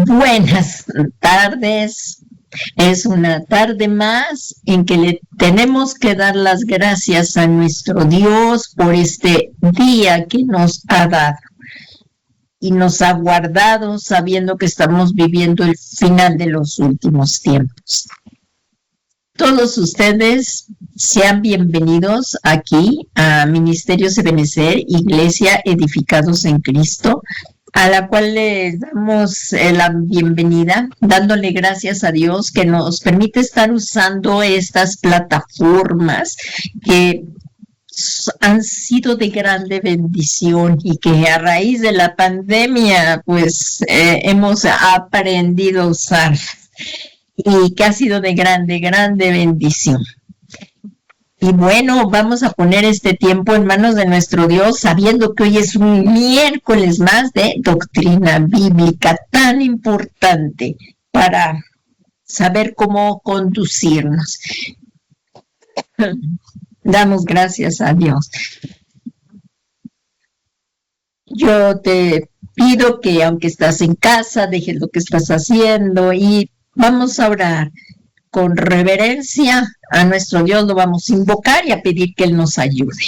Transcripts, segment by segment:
Buenas tardes. Es una tarde más en que le tenemos que dar las gracias a nuestro Dios por este día que nos ha dado y nos ha guardado sabiendo que estamos viviendo el final de los últimos tiempos. Todos ustedes sean bienvenidos aquí a Ministerios Ebenezer, Iglesia Edificados en Cristo, a la cual les damos la bienvenida, dándole gracias a Dios que nos permite estar usando estas plataformas que han sido de grande bendición y que a raíz de la pandemia pues hemos aprendido a usar y que ha sido de grande bendición. Y bueno, vamos a poner este tiempo en manos de nuestro Dios, sabiendo que hoy es un miércoles más de doctrina bíblica tan importante para saber cómo conducirnos. Damos gracias a Dios. Yo te pido que aunque estás en casa, dejes lo que estás haciendo y vamos a orar. Con reverencia a nuestro Dios lo vamos a invocar y a pedir que Él nos ayude.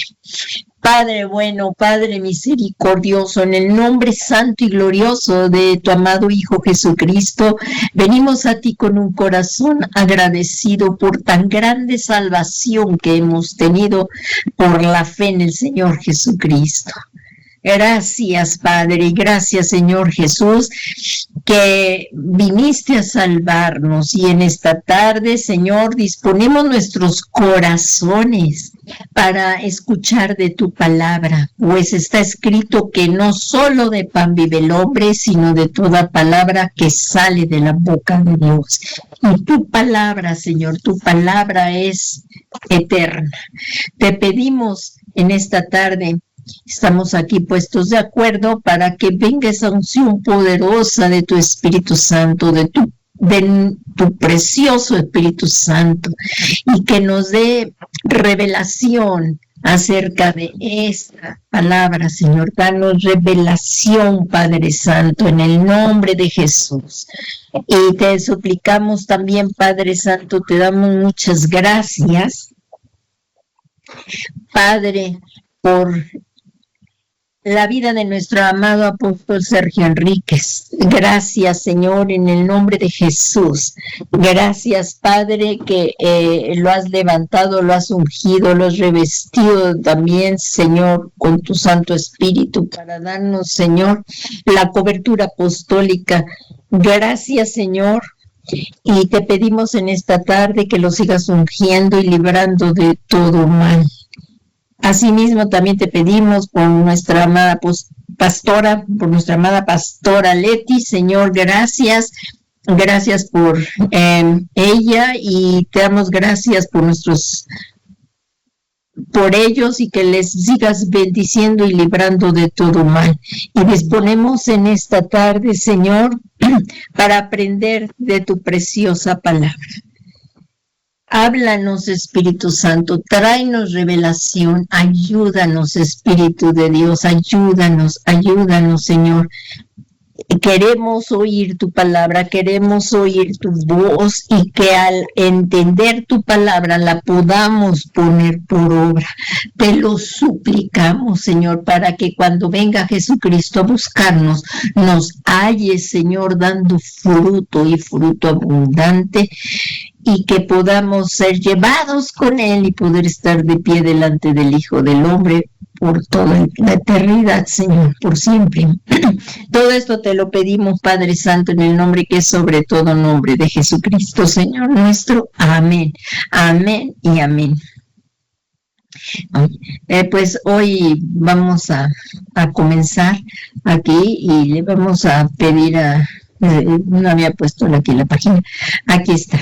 Padre bueno, Padre misericordioso, en el nombre santo y glorioso de tu amado Hijo Jesucristo, venimos a ti con un corazón agradecido por tan grande salvación que hemos tenido por la fe en el Señor Jesucristo. Gracias, Padre, y gracias, Señor Jesús, que viniste a salvarnos. Y en esta tarde, Señor, disponemos nuestros corazones para escuchar de tu palabra, pues está escrito que no solo de pan vive el hombre, sino de toda palabra que sale de la boca de Dios. Y tu palabra, Señor, tu palabra es eterna. Te pedimos en esta tarde, estamos aquí puestos de acuerdo para que venga esa unción poderosa de tu Espíritu Santo, de tu precioso Espíritu Santo, y que nos dé revelación acerca de esta palabra, Señor. Danos revelación, Padre Santo, en el nombre de Jesús. Y te suplicamos también, Padre Santo, te damos muchas gracias, Padre, por la vida de nuestro amado apóstol Sergio Enríquez. Gracias, Señor, en el nombre de Jesús. Gracias, Padre, que lo has levantado, lo has ungido, lo has revestido también, Señor, con tu Santo Espíritu para darnos, Señor, la cobertura apostólica. Gracias, Señor. Y te pedimos en esta tarde que lo sigas ungiendo y librando de todo mal. Asimismo, también te pedimos por nuestra amada pastora, Leti, Señor, gracias por ella, y te damos gracias por ellos, y que les sigas bendiciendo y librando de todo mal. Y disponemos en esta tarde, Señor, para aprender de tu preciosa palabra. Háblanos, Espíritu Santo, tráenos revelación, ayúdanos, Espíritu de Dios, ayúdanos, Señor. Queremos oír tu palabra, queremos oír tu voz, y que al entender tu palabra la podamos poner por obra. Te lo suplicamos, Señor, para que cuando venga Jesucristo a buscarnos, nos halle, Señor, dando fruto y fruto abundante, y que podamos ser llevados con Él y poder estar de pie delante del Hijo del Hombre por toda la eternidad, Señor, por siempre. Todo esto te lo pedimos, Padre Santo, en el nombre que es sobre todo nombre de Jesucristo, Señor nuestro. Amén, amén y amén. Pues hoy vamos a comenzar aquí, y le vamos a pedir no había puesto aquí la página, aquí está.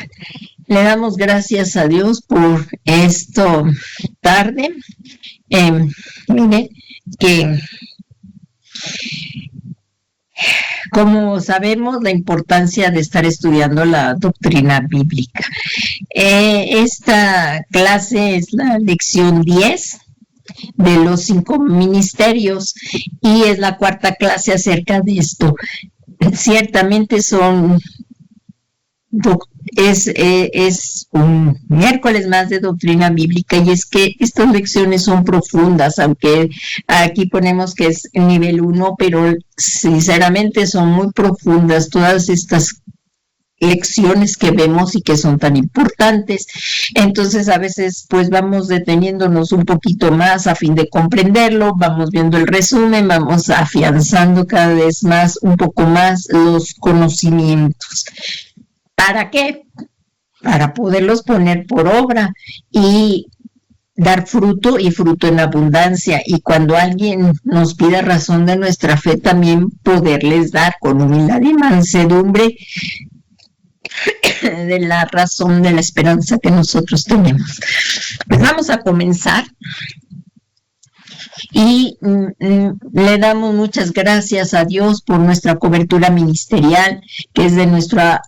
Le damos gracias a Dios por esta tarde. Mire que, como sabemos, la importancia de estar estudiando la doctrina bíblica. Esta clase es la lección 10 de los 5 ministerios, y es la cuarta clase acerca de esto. ciertamente es un miércoles más de doctrina bíblica, y es que estas lecciones son profundas, aunque aquí ponemos que es nivel 1, pero sinceramente son muy profundas todas estas lecciones que vemos y que son tan importantes. Entonces a veces pues vamos deteniéndonos un poquito más a fin de comprenderlo, vamos viendo el resumen, vamos afianzando cada vez más, un poco más los conocimientos. ¿Para qué? Para poderlos poner por obra y dar fruto, y fruto en abundancia, y cuando alguien nos pida razón de nuestra fe, también poderles dar con humildad y mansedumbre de la razón de la esperanza que nosotros tenemos. Pues vamos a comenzar y le damos muchas gracias a Dios por nuestra cobertura ministerial, que es de nuestra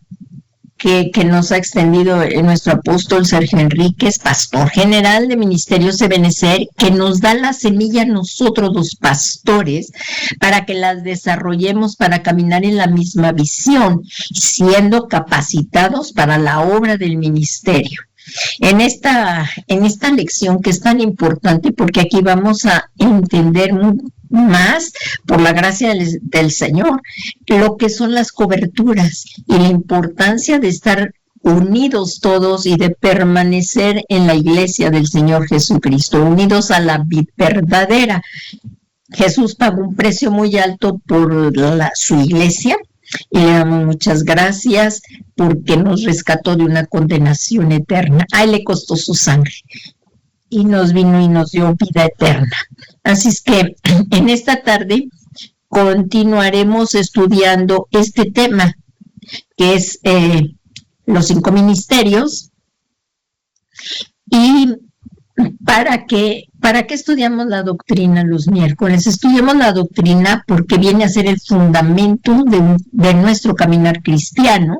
que nos ha extendido nuestro apóstol Sergio Enríquez, pastor general de Ministerios Ebenecer, que nos da la semilla a nosotros los pastores para que las desarrollemos para caminar en la misma visión, siendo capacitados para la obra del ministerio. En esta lección, que es tan importante, porque aquí vamos a entender más, por la gracia del Señor, lo que son las coberturas y la importancia de estar unidos todos y de permanecer en la iglesia del Señor Jesucristo, unidos a la vid verdadera. Jesús pagó un precio muy alto por su iglesia, y le damos muchas gracias porque nos rescató de una condenación eterna. A él le costó su sangre y nos vino y nos dio vida eterna. Así es que en esta tarde continuaremos estudiando este tema, que es los 5 ministerios. Y ¿para qué estudiamos la doctrina los miércoles? Estudiamos la doctrina porque viene a ser el fundamento de nuestro caminar cristiano,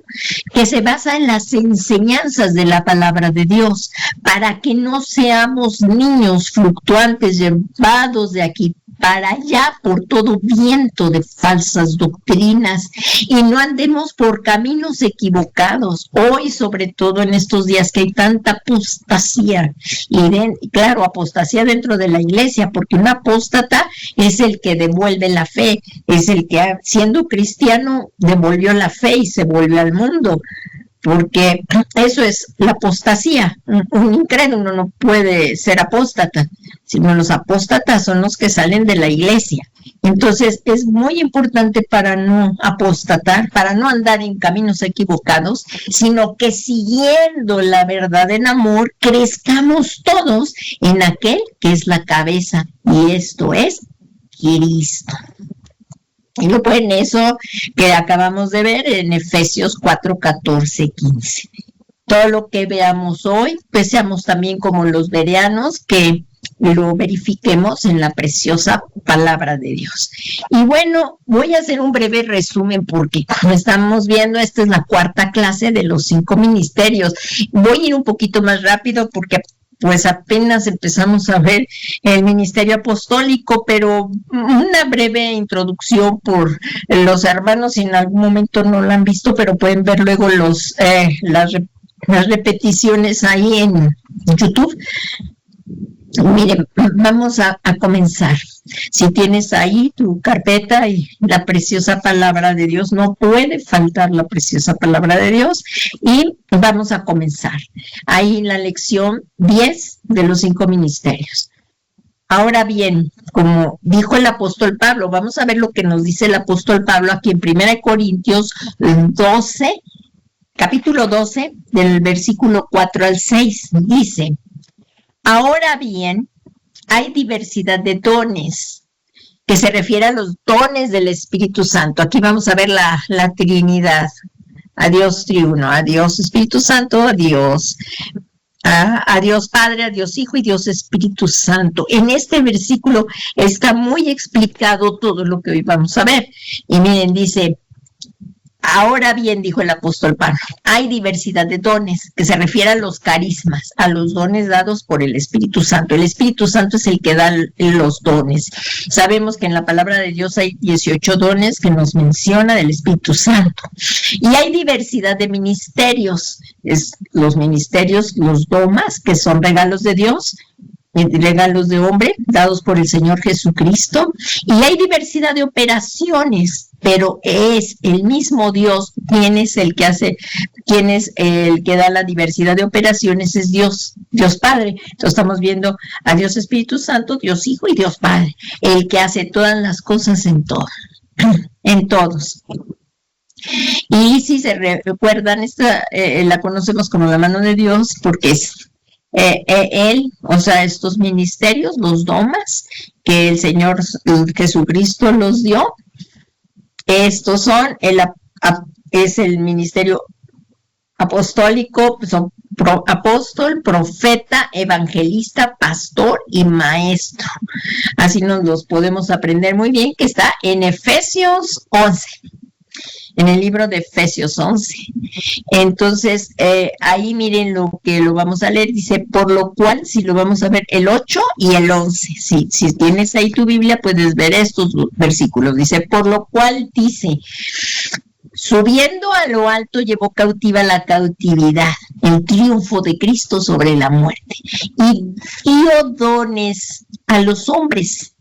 que se basa en las enseñanzas de la palabra de Dios, para que no seamos niños fluctuantes llevados de aquí para allá por todo viento de falsas doctrinas, y no andemos por caminos equivocados. Hoy, sobre todo en estos días que hay tanta apostasía, y claro, apostasía dentro de la iglesia, porque un apóstata es el que devuelve la fe, es el que siendo cristiano devolvió la fe y se vuelve al mundo, porque eso es la apostasía. Un incrédulo no puede ser apóstata, sino los apóstatas son los que salen de la iglesia. Entonces es muy importante para no apostatar, para no andar en caminos equivocados, sino que siguiendo la verdad en amor, crezcamos todos en aquel que es la cabeza, y esto es Cristo. Y lo pueden eso que acabamos de ver en Efesios 4, 14, 15. Todo lo que veamos hoy, pues seamos también como los bereanos, que lo verifiquemos en la preciosa palabra de Dios. Y bueno, voy a hacer un breve resumen porque como estamos viendo, esta es la 4ª clase de los 5 ministerios. Voy a ir un poquito más rápido porque pues apenas empezamos a ver el ministerio apostólico, pero una breve introducción por los hermanos, si en algún momento no lo han visto, pero pueden ver luego las repeticiones ahí en YouTube. Miren, vamos a comenzar. Si tienes ahí tu carpeta y la preciosa palabra de Dios, no puede faltar la preciosa palabra de Dios, y vamos a comenzar. Ahí la lección 10 de los 5 ministerios. Ahora bien, como dijo el apóstol Pablo, vamos a ver lo que nos dice el apóstol Pablo aquí en 1 Corintios 12, capítulo 12, del versículo 4 al 6, dice: ahora bien, hay diversidad de dones, que se refiere a los dones del Espíritu Santo. Aquí vamos a ver la Trinidad, a Dios triuno, a Dios Espíritu Santo, a Dios Padre, a Dios Hijo y Dios Espíritu Santo. En este versículo está muy explicado todo lo que hoy vamos a ver. Y miren, dice: Ahora bien, dijo el apóstol Pablo, hay diversidad de dones, que se refiere a los carismas, a los dones dados por el Espíritu Santo. El Espíritu Santo es el que da los dones. Sabemos que en la palabra de Dios hay 18 dones que nos menciona del Espíritu Santo. Y hay diversidad de ministerios, los ministerios, los domas, que son regalos de Dios, regalos de hombre dados por el Señor Jesucristo, y hay diversidad de operaciones, pero es el mismo Dios quien es el que hace, quien es el que da la diversidad de operaciones, es Dios Padre. Entonces estamos viendo a Dios Espíritu Santo, Dios Hijo y Dios Padre, el que hace todas las cosas en todo, en todos. Y si se recuerdan, esta la conocemos como la mano de Dios, porque es él, o sea, estos ministerios, los domas que el Señor Jesucristo los dio, estos son es el ministerio apostólico, son apóstol, profeta, evangelista, pastor y maestro. Así nos los podemos aprender muy bien, que está en Efesios 11. En el libro de Efesios 11. Entonces, ahí miren lo que lo vamos a leer, dice, por lo cual, si lo vamos a ver, el 8 y el 11, si tienes ahí tu Biblia, puedes ver estos versículos, dice, por lo cual dice, subiendo a lo alto llevó cautiva la cautividad, el triunfo de Cristo sobre la muerte, y dio dones a los hombres.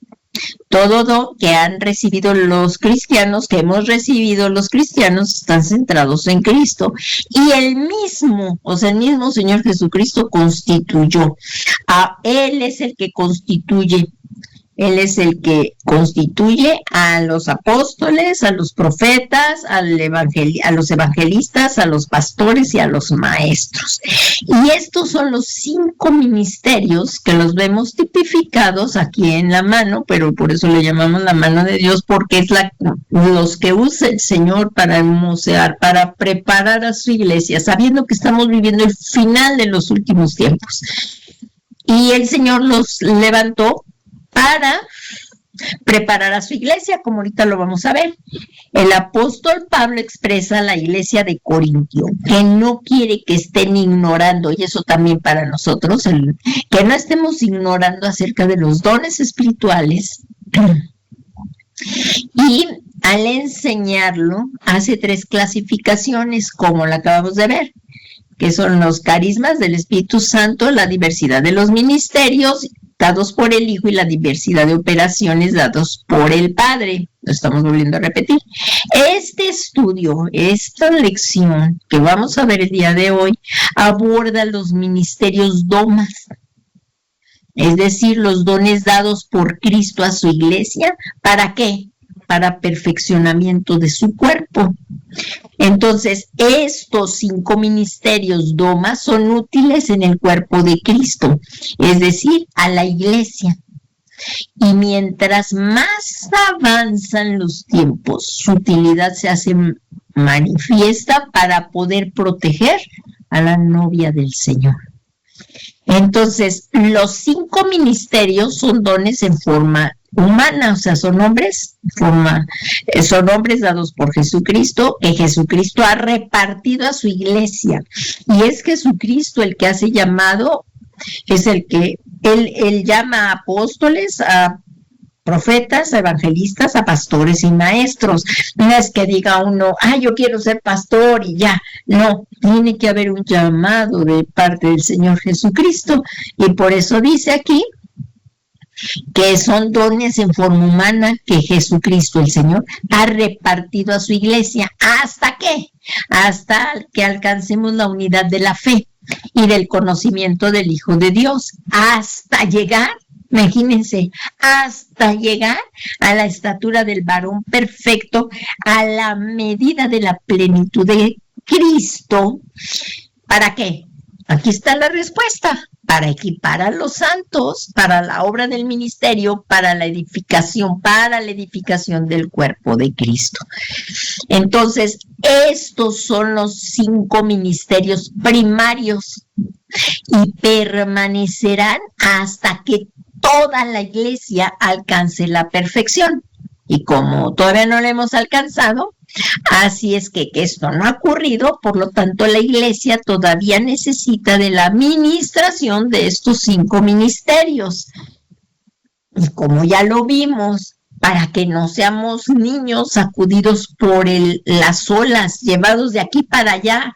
Todo don que han recibido los cristianos, que hemos recibido los cristianos, están centrados en Cristo. Y el mismo Señor Jesucristo constituyó. Él es el que constituye. Él es el que constituye a los apóstoles, a los profetas, a los evangelistas, a los pastores y a los maestros. Y estos son los 5 ministerios que los vemos tipificados aquí en la mano, pero por eso le llamamos la mano de Dios, porque es los que usa el Señor para hermosear, para preparar a su iglesia, sabiendo que estamos viviendo el final de los últimos tiempos. Y el Señor los levantó para preparar a su iglesia, como ahorita lo vamos a ver. El apóstol Pablo expresa a la iglesia de Corintio que no quiere que estén ignorando, y eso también para nosotros, que no estemos ignorando acerca de los dones espirituales. Y al enseñarlo, hace 3 clasificaciones, como la acabamos de ver, que son los carismas del Espíritu Santo, la diversidad de los ministerios dados por el Hijo y la diversidad de operaciones dados por el Padre. Lo estamos volviendo a repetir. Este estudio, esta lección que vamos a ver el día de hoy, aborda los ministerios domas, es decir, los dones dados por Cristo a su iglesia. ¿Para qué? Para perfeccionamiento de su cuerpo. Entonces, estos 5 ministerios domas son útiles en el cuerpo de Cristo, es decir, a la iglesia. Y mientras más avanzan los tiempos, su utilidad se hace manifiesta para poder proteger a la novia del Señor. Entonces, los 5 ministerios son dones en forma humana, o sea, son hombres dados por Jesucristo, que Jesucristo ha repartido a su iglesia. Y es Jesucristo el que hace llamado, es el que él llama a apóstoles, a profetas, a evangelistas, a pastores y maestros. No es que diga uno, yo quiero ser pastor y ya. No, tiene que haber un llamado de parte del Señor Jesucristo. Y por eso dice aquí que son dones en forma humana que Jesucristo, el Señor, ha repartido a su iglesia. ¿Hasta qué? Hasta que alcancemos la unidad de la fe y del conocimiento del Hijo de Dios. Hasta llegar, imagínense, hasta llegar a la estatura del varón perfecto, a la medida de la plenitud de Cristo. ¿Para qué? Aquí está la respuesta. Para equipar a los santos, para la obra del ministerio, para la edificación del cuerpo de Cristo. Entonces, estos son los 5 ministerios primarios y permanecerán hasta que toda la iglesia alcance la perfección. Y como todavía no lo hemos alcanzado, así es que esto no ha ocurrido, por lo tanto la iglesia todavía necesita de la administración de estos 5 ministerios. Y como ya lo vimos, para que no seamos niños sacudidos por las olas, llevados de aquí para allá,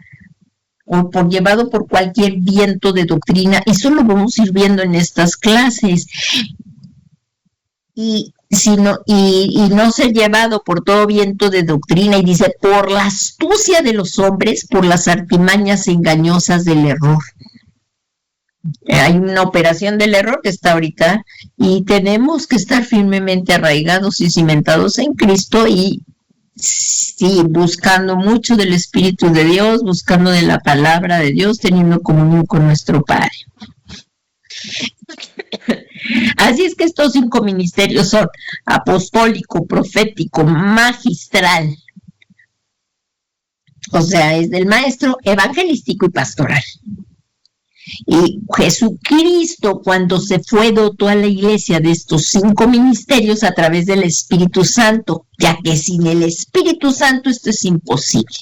o llevado por cualquier viento de doctrina. Eso lo vamos a ir viendo en estas clases. Y no ser llevado por todo viento de doctrina, y dice, por la astucia de los hombres, por las artimañas engañosas del error. Hay una operación del error que está ahorita, y tenemos que estar firmemente arraigados y cimentados en Cristo, y sí, buscando mucho del Espíritu de Dios, buscando de la palabra de Dios, teniendo comunión con nuestro Padre. Así es que estos 5 ministerios son apostólico, profético, magistral, o sea, es del maestro, evangelístico y pastoral. Y Jesucristo, cuando se fue, dotó a la iglesia de estos 5 ministerios a través del Espíritu Santo, ya que sin el Espíritu Santo esto es imposible.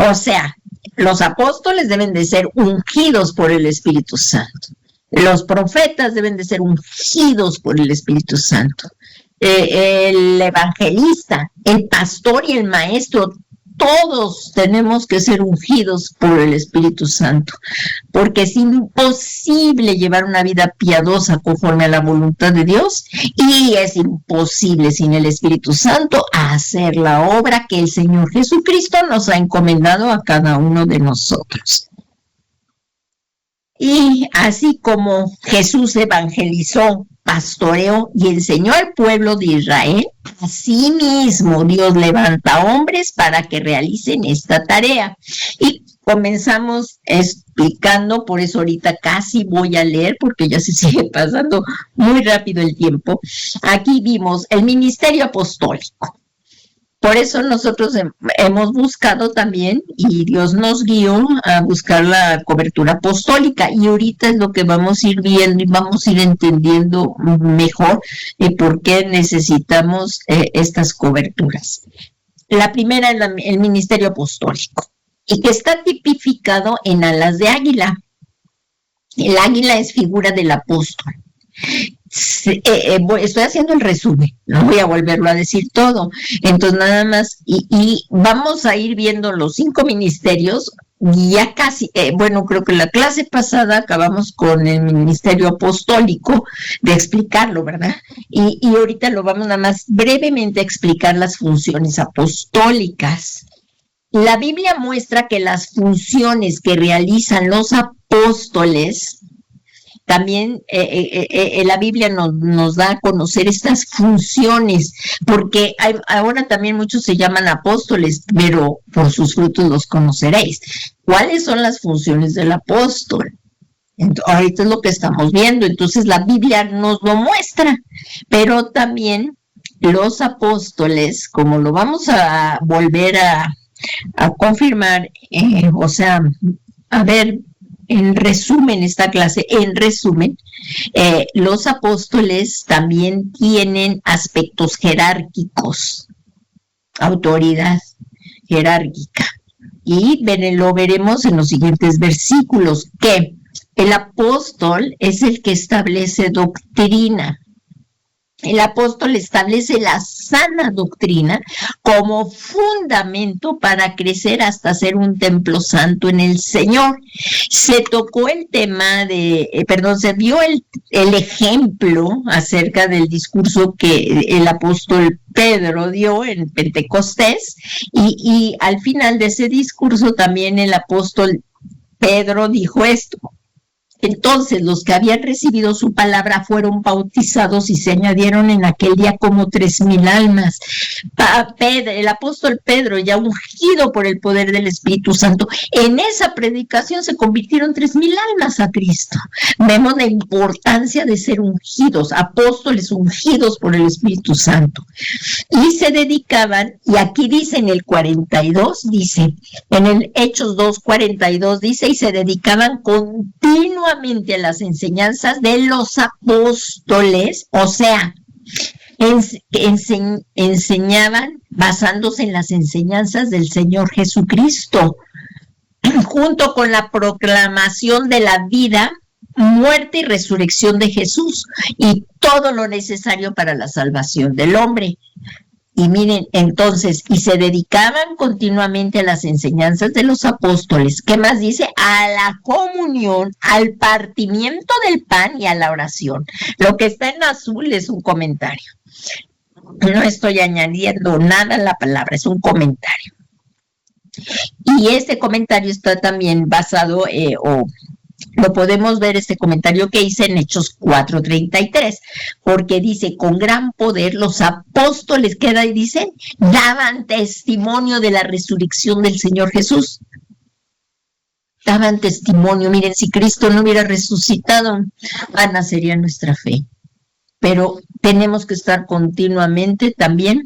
O sea, los apóstoles deben de ser ungidos por el Espíritu Santo. Los profetas deben de ser ungidos por el Espíritu Santo. El evangelista, el pastor y el maestro, todos tenemos que ser ungidos por el Espíritu Santo, porque es imposible llevar una vida piadosa conforme a la voluntad de Dios, y es imposible sin el Espíritu Santo hacer la obra que el Señor Jesucristo nos ha encomendado a cada uno de nosotros. Y así como Jesús evangelizó, pastoreó y enseñó al pueblo de Israel, asimismo Dios levanta hombres para que realicen esta tarea. Y comenzamos explicando, por eso ahorita casi voy a leer, porque ya se sigue pasando muy rápido el tiempo. Aquí vimos el ministerio apostólico. Por eso nosotros hemos buscado también, y Dios nos guió a buscar la cobertura apostólica, y ahorita es lo que vamos a ir viendo y vamos a ir entendiendo mejor por qué necesitamos estas coberturas. La primera es el ministerio apostólico, y que está tipificado en alas de águila. El águila es figura del apóstol. Estoy haciendo el resumen, no voy a volverlo a decir todo, entonces nada más, y vamos a ir viendo los 5 ministerios, ya casi, creo que la clase pasada acabamos con el ministerio apostólico, de explicarlo, ¿verdad? Y ahorita lo vamos nada más brevemente a explicar las funciones apostólicas. La Biblia muestra que las funciones que realizan los apóstoles, también la Biblia nos da a conocer estas funciones, porque ahora también muchos se llaman apóstoles, pero por sus frutos los conoceréis. ¿Cuáles son las funciones del apóstol? Ahorita es lo que estamos viendo, entonces la Biblia nos lo muestra, pero también los apóstoles, como lo vamos a volver a confirmar, a ver, en resumen, esta clase, los apóstoles también tienen aspectos jerárquicos, autoridad jerárquica. Y lo veremos en los siguientes versículos, que el apóstol es el que establece doctrina. El apóstol establece la sana doctrina como fundamento para crecer hasta ser un templo santo en el Señor. Se tocó el tema se dio el ejemplo acerca del discurso que el apóstol Pedro dio en Pentecostés, y al final de ese discurso también el apóstol Pedro dijo esto: entonces los que habían recibido su palabra fueron bautizados, y se añadieron en aquel día como 3,000 almas. El apóstol Pedro, ya ungido por el poder del Espíritu Santo, en esa predicación se convirtieron 3,000 almas a Cristo. Vemos la importancia de ser ungidos, apóstoles ungidos por el Espíritu Santo. Y se dedicaban, y aquí dice en el 42, dice, en el Hechos 2:42 dice, y se dedicaban continuamente a las enseñanzas de los apóstoles, o sea, enseñaban basándose en las enseñanzas del Señor Jesucristo, junto con la proclamación de la vida, muerte y resurrección de Jesús y todo lo necesario para la salvación del hombre. Y miren, entonces, y se dedicaban continuamente a las enseñanzas de los apóstoles. ¿Qué más dice? A la comunión, al partimiento del pan y a la oración. Lo que está en azul es un comentario. No estoy añadiendo nada a la palabra, es un comentario. Y este comentario está también basado, lo podemos ver, este comentario que hice en Hechos 4:33, porque dice, con gran poder los apóstoles, ¿qué dicen? Daban testimonio de la resurrección del Señor Jesús. Daban testimonio. Miren, si Cristo no hubiera resucitado, vana sería nuestra fe. Pero tenemos que estar continuamente también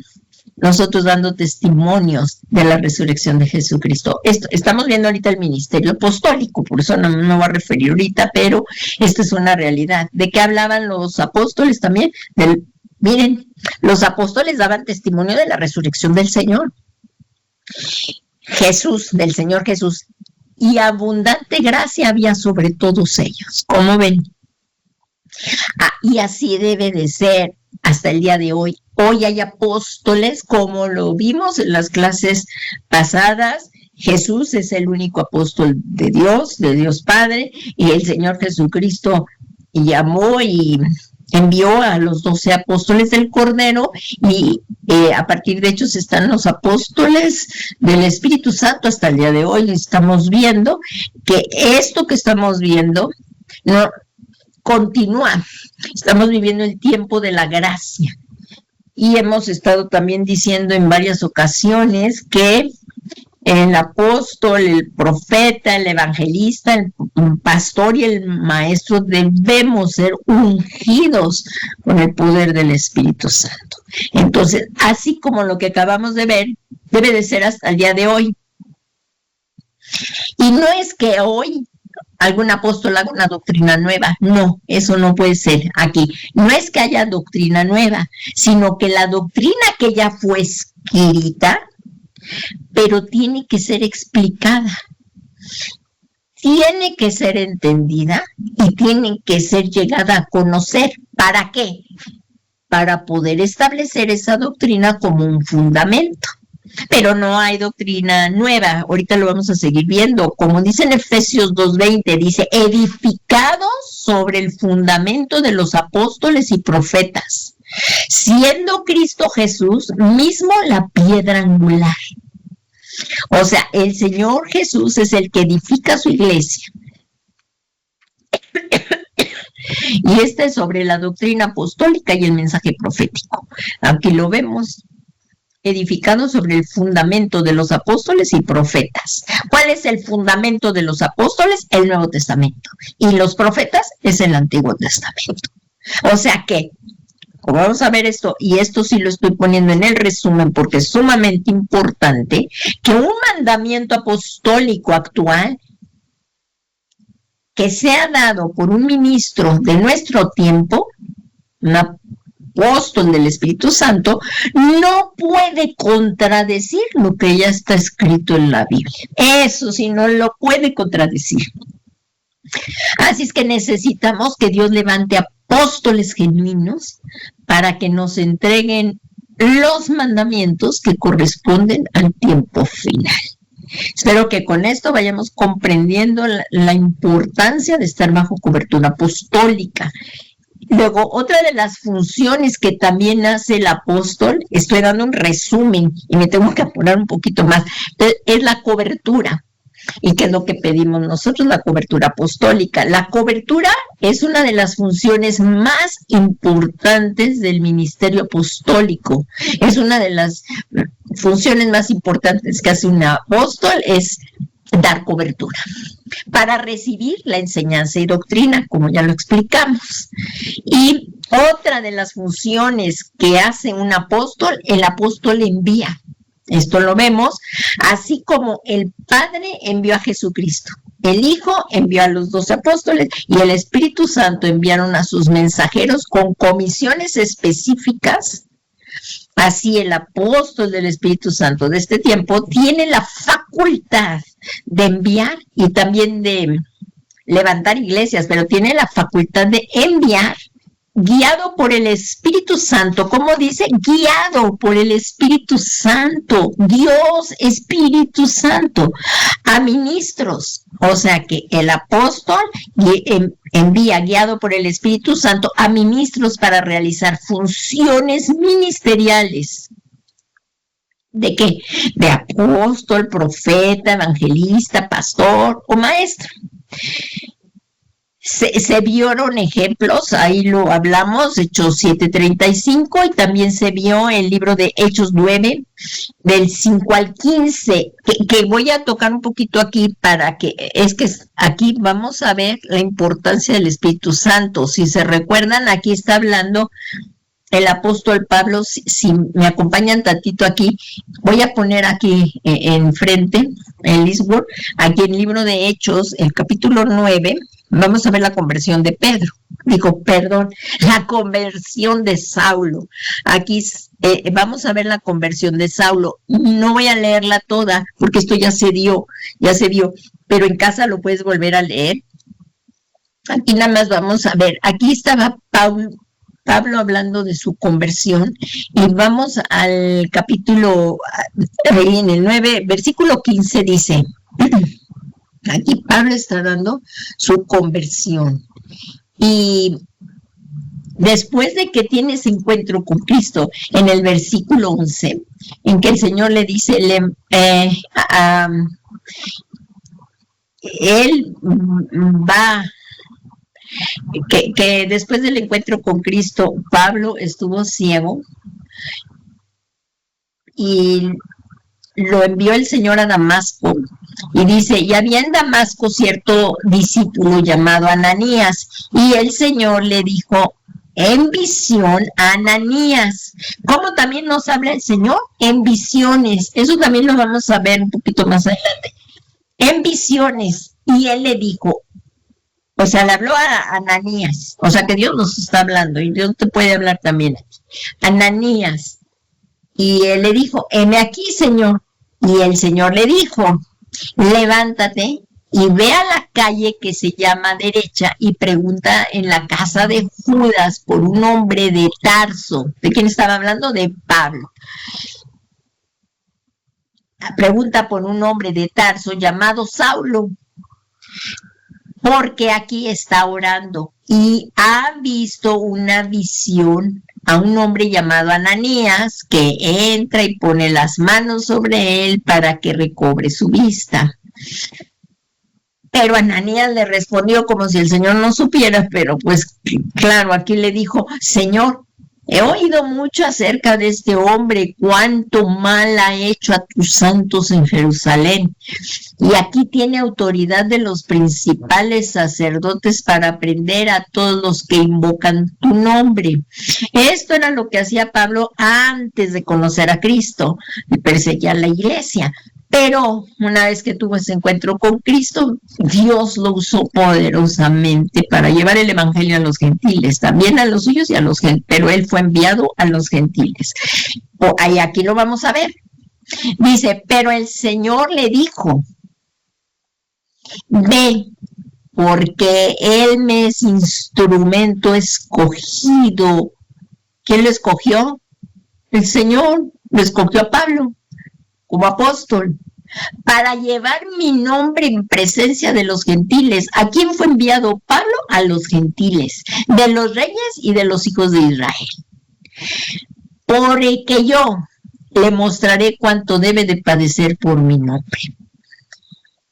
nosotros dando testimonios de la resurrección de Jesucristo. Estamos viendo ahorita el ministerio apostólico, por eso no me voy a referir ahorita, pero esto es una realidad. ¿De qué hablaban los apóstoles también? Miren, los apóstoles daban testimonio de la resurrección del Señor Jesús, del Señor Jesús, y abundante gracia había sobre todos ellos. ¿Cómo ven? Y así debe de ser hasta el día de hoy. Hoy hay apóstoles, como lo vimos en las clases pasadas. Jesús es el único apóstol de Dios Padre, y el Señor Jesucristo llamó y envió a los 12 apóstoles del Cordero, y a partir de ellos están los apóstoles del Espíritu Santo hasta el día de hoy. Estamos viendo que esto que estamos viendo no continúa. Estamos viviendo el tiempo de la gracia. Y hemos estado también diciendo en varias ocasiones que el apóstol, el profeta, el evangelista, el pastor y el maestro debemos ser ungidos con el poder del Espíritu Santo. Entonces, así como lo que acabamos de ver, debe de ser hasta el día de hoy. Y no es que hoy algún apóstol haga una doctrina nueva. No, eso no puede ser aquí. No es que haya doctrina nueva, sino que la doctrina que ya fue escrita, pero tiene que ser explicada, tiene que ser entendida y tiene que ser llegada a conocer. ¿Para qué? Para poder establecer esa doctrina como un fundamento. Pero no hay doctrina nueva. Ahorita lo vamos a seguir viendo. Como dice en Efesios 2:20, dice, edificados sobre el fundamento de los apóstoles y profetas, siendo Cristo Jesús mismo la piedra angular. O sea, el Señor Jesús es el que edifica su iglesia. Y este es sobre la doctrina apostólica y el mensaje profético. Aquí lo vemos, edificado sobre el fundamento de los apóstoles y profetas. ¿Cuál es el fundamento de los apóstoles? El Nuevo Testamento. Y los profetas es el Antiguo Testamento. O sea que, vamos a ver esto, y esto sí lo estoy poniendo en el resumen porque es sumamente importante, que un mandamiento apostólico actual que sea dado por un ministro de nuestro tiempo, una apóstol del Espíritu Santo, no puede contradecir lo que ya está escrito en la Biblia. Eso sí, no lo puede contradecir. Así es que necesitamos que Dios levante apóstoles genuinos para que nos entreguen los mandamientos que corresponden al tiempo final. Espero que con esto vayamos comprendiendo la importancia de estar bajo cobertura apostólica. Luego, otra de las funciones que también hace el apóstol, estoy dando un resumen y me tengo que apurar un poquito más, es la cobertura. ¿Y qué es lo que pedimos nosotros? La cobertura apostólica. La cobertura es una de las funciones más importantes del ministerio apostólico. Es una de las funciones más importantes que hace un apóstol, es dar cobertura para recibir la enseñanza y doctrina, como ya lo explicamos. Y otra de las funciones que hace un apóstol, el apóstol envía. Esto lo vemos, así como el Padre envió a Jesucristo. el Hijo envió a los 12 apóstoles y el Espíritu Santo enviaron a sus mensajeros con comisiones específicas. Así el apóstol del Espíritu Santo de este tiempo tiene la facultad de enviar y también de levantar iglesias, pero tiene la facultad de enviar, guiado por el Espíritu Santo. ¿Cómo dice? Guiado por el Espíritu Santo, Dios Espíritu Santo, a ministros. O sea que el apóstol envía, guiado por el Espíritu Santo, a ministros para realizar funciones ministeriales. ¿De qué? De apóstol, profeta, evangelista, pastor o maestro. Se vieron ejemplos, ahí lo hablamos, Hechos 7:35, y también se vio el libro de Hechos 9, del 5 al 15, que voy a tocar un poquito aquí para que, es que aquí vamos a ver la importancia del Espíritu Santo. Si se recuerdan, aquí está hablando el apóstol Pablo. Si me acompañan tantito aquí, voy a poner aquí enfrente, en Lisboa, aquí en el libro de Hechos, el capítulo 9, vamos a ver la conversión de Pedro. La conversión de Saulo. Aquí vamos a ver la conversión de Saulo. No voy a leerla toda, porque esto ya se vio, pero en casa lo puedes volver a leer. Aquí nada más vamos a ver, aquí estaba Pablo hablando de su conversión, y vamos al capítulo, en el 9, versículo 15 dice, aquí Pablo está dando su conversión, y después de que tiene ese encuentro con Cristo, en el versículo 11, en que el Señor le dice, él va... Que después del encuentro con Cristo, Pablo estuvo ciego y lo envió el Señor a Damasco, y dice, y había en Damasco cierto discípulo llamado Ananías, y el Señor le dijo en visión a Ananías. ¿Cómo también nos habla el Señor? En visiones. Eso también lo vamos a ver un poquito más adelante. En visiones. Y él le dijo, o sea, le habló a Ananías, o sea que Dios nos está hablando, y Dios te puede hablar también. Ananías, y él le dijo, heme aquí, Señor. Y el Señor le dijo, levántate y ve a la calle que se llama Derecha y pregunta en la casa de Judas por un hombre de Tarso. ¿De quién estaba hablando? De Pablo. Pregunta por un hombre de Tarso llamado Saulo, porque aquí está orando y ha visto una visión a un hombre llamado Ananías, que entra y pone las manos sobre él para que recobre su vista. Pero Ananías le respondió como si el Señor no supiera, pero pues claro, aquí le dijo, Señor, he oído mucho acerca de este hombre, cuánto mal ha hecho a tus santos en Jerusalén. Y aquí tiene autoridad de los principales sacerdotes para prender a todos los que invocan tu nombre. Esto era lo que hacía Pablo antes de conocer a Cristo, y perseguía a la iglesia. Pero una vez que tuvo ese encuentro con Cristo, Dios lo usó poderosamente para llevar el evangelio a los gentiles, también a los suyos y a los gentiles, pero él fue enviado a los gentiles. Y aquí lo vamos a ver. Dice, pero el Señor le dijo, ve, porque él me es instrumento escogido. ¿Quién lo escogió? El Señor lo escogió a Pablo como apóstol, para llevar mi nombre en presencia de los gentiles. ¿A quién fue enviado Pablo? A los gentiles, de los reyes y de los hijos de Israel. Por el que yo le mostraré cuánto debe de padecer por mi nombre.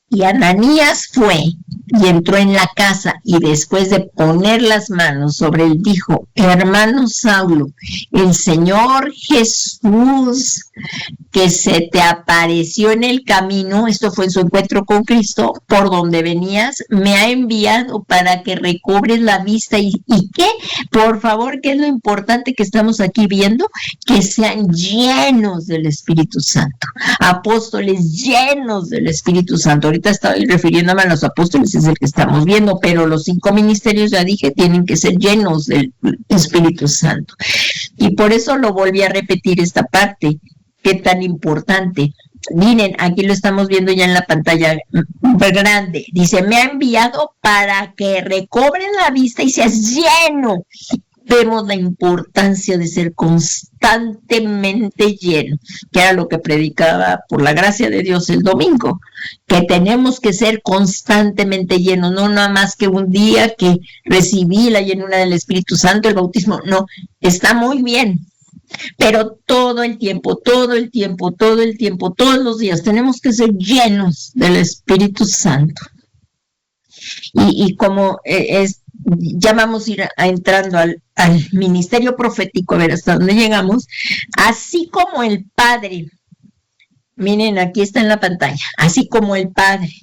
Y Ananías fue y entró en la casa, y después de poner las manos sobre él dijo, hermano Saulo, el Señor Jesús que se te apareció en el camino, esto fue en su encuentro con Cristo, por donde venías, me ha enviado para que recobres la vista y ¿qué? Por favor, ¿qué es lo importante que estamos aquí viendo? Que sean llenos del Espíritu Santo, apóstoles llenos del Espíritu Santo. Ahorita estoy refiriéndome a los apóstoles, es el que estamos viendo, pero los 5 ministerios, ya dije, tienen que ser llenos del Espíritu Santo. Y por eso lo volví a repetir esta parte. Qué tan importante. Miren, aquí lo estamos viendo ya en la pantalla grande. Dice, me ha enviado para que recobren la vista y seas lleno. Vemos la importancia de ser constantemente lleno, que era lo que predicaba por la gracia de Dios el domingo, que tenemos que ser constantemente llenos, no nada más que un día que recibí la llenura del Espíritu Santo, el bautismo, no, está muy bien. Pero todo el tiempo, todos los días tenemos que ser llenos del Espíritu Santo. Y como ya vamos a ir entrando al ministerio profético, a ver hasta dónde llegamos, así como el Padre, miren, aquí está en la pantalla, así como el Padre,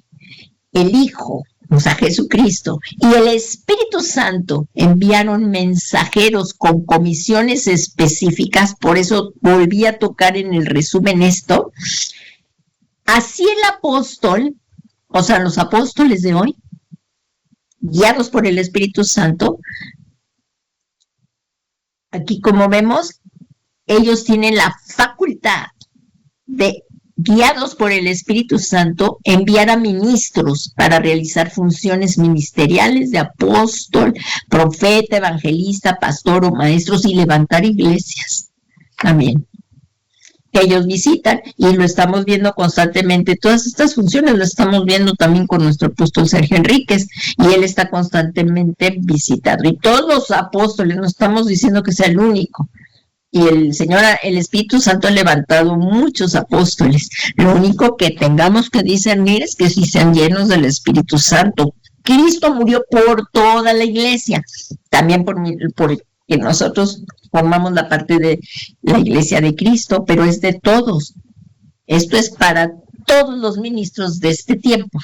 el Hijo, o sea, Jesucristo, y el Espíritu Santo enviaron mensajeros con comisiones específicas, por eso volví a tocar en el resumen esto. Así el apóstol, o sea, los apóstoles de hoy, guiados por el Espíritu Santo, aquí como vemos, ellos tienen la facultad de, guiados por el Espíritu Santo, enviar a ministros para realizar funciones ministeriales de apóstol, profeta, evangelista, pastor o maestros y levantar iglesias también. Que ellos visitan y lo estamos viendo constantemente. Todas estas funciones las estamos viendo también con nuestro apóstol Sergio Enríquez y él está constantemente visitado. Y todos los apóstoles, no estamos diciendo que sea el único. Y el Espíritu Santo ha levantado muchos apóstoles. Lo único que tengamos que discernir es que si sean llenos del Espíritu Santo. Cristo murió por toda la iglesia, también por que nosotros formamos la parte de la iglesia de Cristo, pero es de todos. Esto es para todos los ministros de este tiempo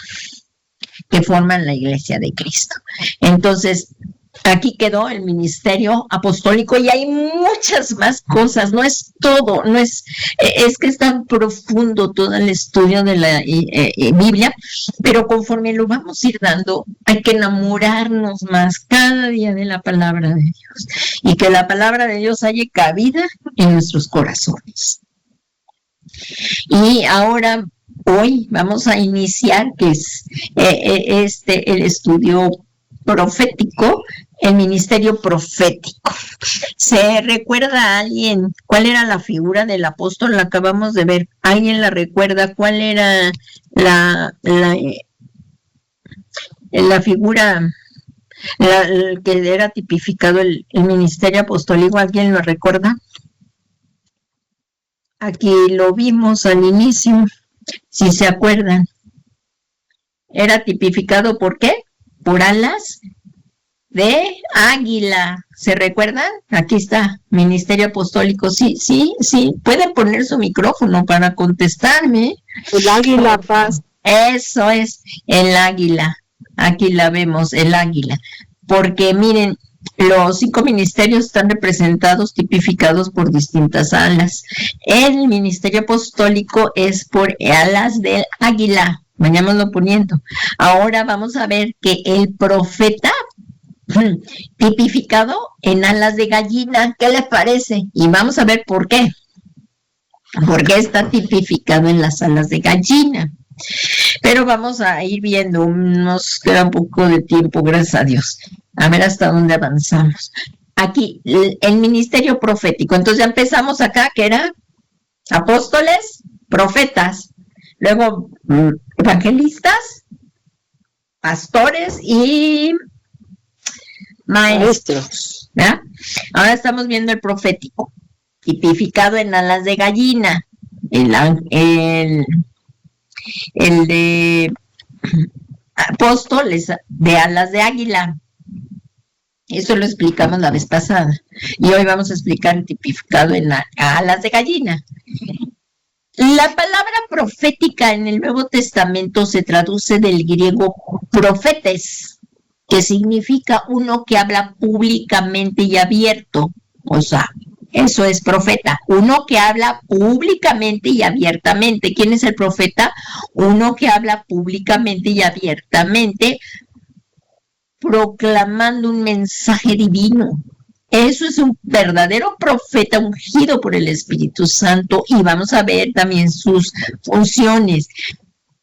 que forman la iglesia de Cristo. Entonces, aquí quedó el ministerio apostólico y hay muchas más cosas, no es todo, no es que es tan profundo todo el estudio de la Biblia, pero conforme lo vamos a ir dando, hay que enamorarnos más cada día de la palabra de Dios y que la palabra de Dios haya cabida en nuestros corazones. Y ahora, hoy vamos a iniciar, que es el estudio profético, el ministerio profético. ¿Se recuerda a alguien cuál era la figura del apóstol? La acabamos de ver. ¿Alguien la recuerda? ¿Cuál era la figura que era tipificado el ministerio apostólico? ¿Alguien lo recuerda? Aquí lo vimos al inicio, si se acuerdan. Era tipificado ¿por qué? Por alas de águila. ¿Se recuerdan? Aquí está, ministerio apostólico. Sí. Pueden poner su micrófono para contestarme. El águila paz. Eso es, el águila. Aquí la vemos, el águila. Porque miren, los 5 ministerios están representados, tipificados por distintas alas. El ministerio apostólico es por alas del águila. Vayámoslo poniendo. Ahora vamos a ver que el profeta, tipificado en alas de gallina, ¿qué les parece? Y vamos a ver por qué. ¿Por qué está tipificado en las alas de gallina? Pero vamos a ir viendo, nos queda un poco de tiempo, gracias a Dios. A ver hasta dónde avanzamos. Aquí, el ministerio profético. Entonces ya empezamos acá, que era apóstoles, profetas, luego evangelistas, pastores y maestros. ¿Ya? Ahora estamos viendo el profético, tipificado en alas de gallina, el de apóstoles de alas de águila. Eso lo explicamos la vez pasada. Y hoy vamos a explicar el tipificado en alas de gallina. La palabra profética en el Nuevo Testamento se traduce del griego profetes, que significa uno que habla públicamente y abierto. O sea, eso es profeta, uno que habla públicamente y abiertamente. ¿Quién es el profeta? Uno que habla públicamente y abiertamente, proclamando un mensaje divino. Eso es un verdadero profeta ungido por el Espíritu Santo, y vamos a ver también sus funciones.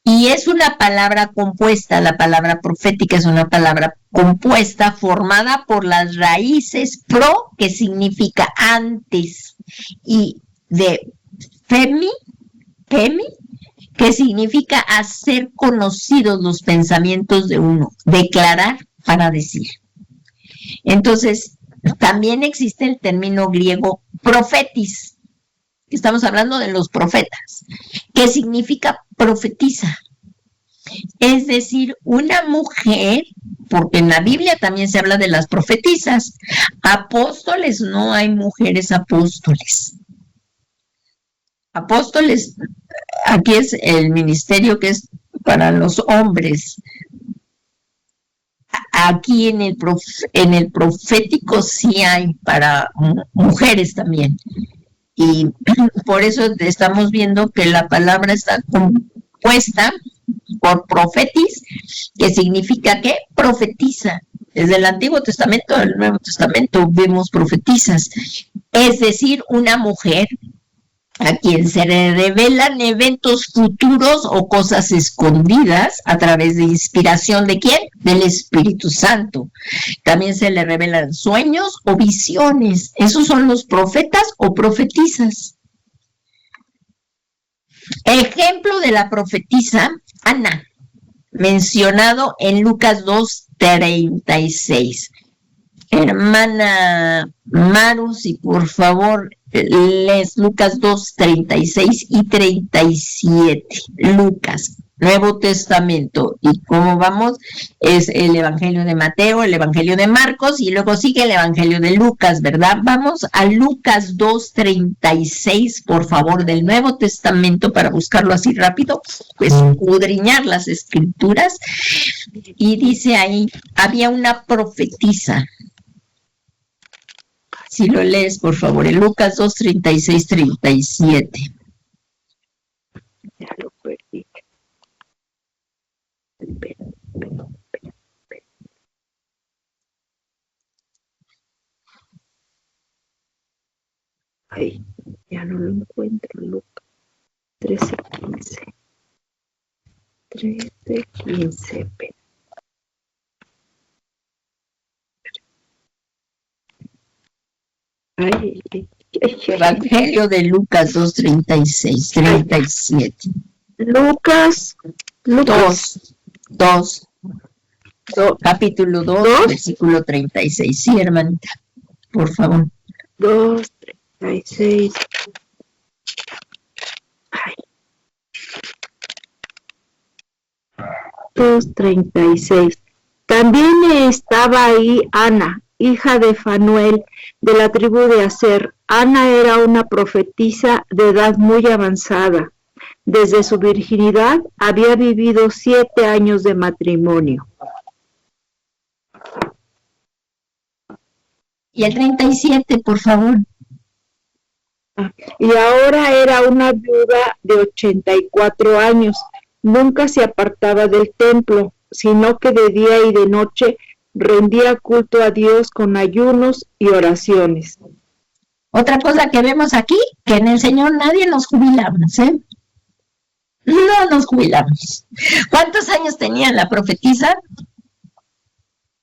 Y es una palabra compuesta, la palabra profética es una palabra compuesta formada por las raíces pro, que significa antes, y de femi, que significa hacer conocidos los pensamientos de uno, declarar para decir. Entonces, también existe el término griego profetis, estamos hablando de los profetas, que significa profetiza. Es decir, una mujer, porque en la Biblia también se habla de las profetisas. Apóstoles, no hay mujeres apóstoles. Apóstoles, aquí es el ministerio que es para los hombres. Aquí en el profético sí hay para mujeres también. Y por eso estamos viendo que la palabra está compuesta por profetis, que significa que profetiza. Desde el Antiguo Testamento al Nuevo Testamento vemos profetizas, es decir, una mujer a quien se le revelan eventos futuros o cosas escondidas a través de inspiración ¿de quién? Del Espíritu Santo. También se le revelan sueños o visiones. Esos son los profetas o profetizas. Ejemplo de la profetisa, Ana, mencionado en Lucas 2:36. Hermana Maru, si por favor lees Lucas 2:36 y 37. Lucas, Nuevo Testamento. Y como vamos, es el Evangelio de Mateo, el Evangelio de Marcos, y luego sigue el Evangelio de Lucas, ¿verdad? Vamos a Lucas 2:36, por favor, del Nuevo Testamento, para buscarlo así rápido, pues escudriñar las escrituras. Y dice ahí, había una profetisa. Si lo lees, por favor, en Lucas 2:36, 37. Ya lo perdí. Ay, ya no lo encuentro, Lucas. 13:15. 13:15. Ay, Evangelio de Lucas 2:36, 37. Lucas 2, capítulo 2, versículo 36. Sí, hermanita, por favor. 2:36. Ay. 2:36. También estaba ahí Ana, hija de Fanuel, de la tribu de Aser. Ana era una profetisa de edad muy avanzada. Desde su virginidad había vivido 7 años de matrimonio. Y el 37, por favor. Y ahora era una viuda de 84 años. Nunca se apartaba del templo, sino que de día y de noche rendía culto a Dios con ayunos y oraciones. Otra cosa que vemos aquí, que en el Señor nadie nos jubilamos, ¿eh? No nos jubilamos. ¿Cuántos años tenía la profetisa?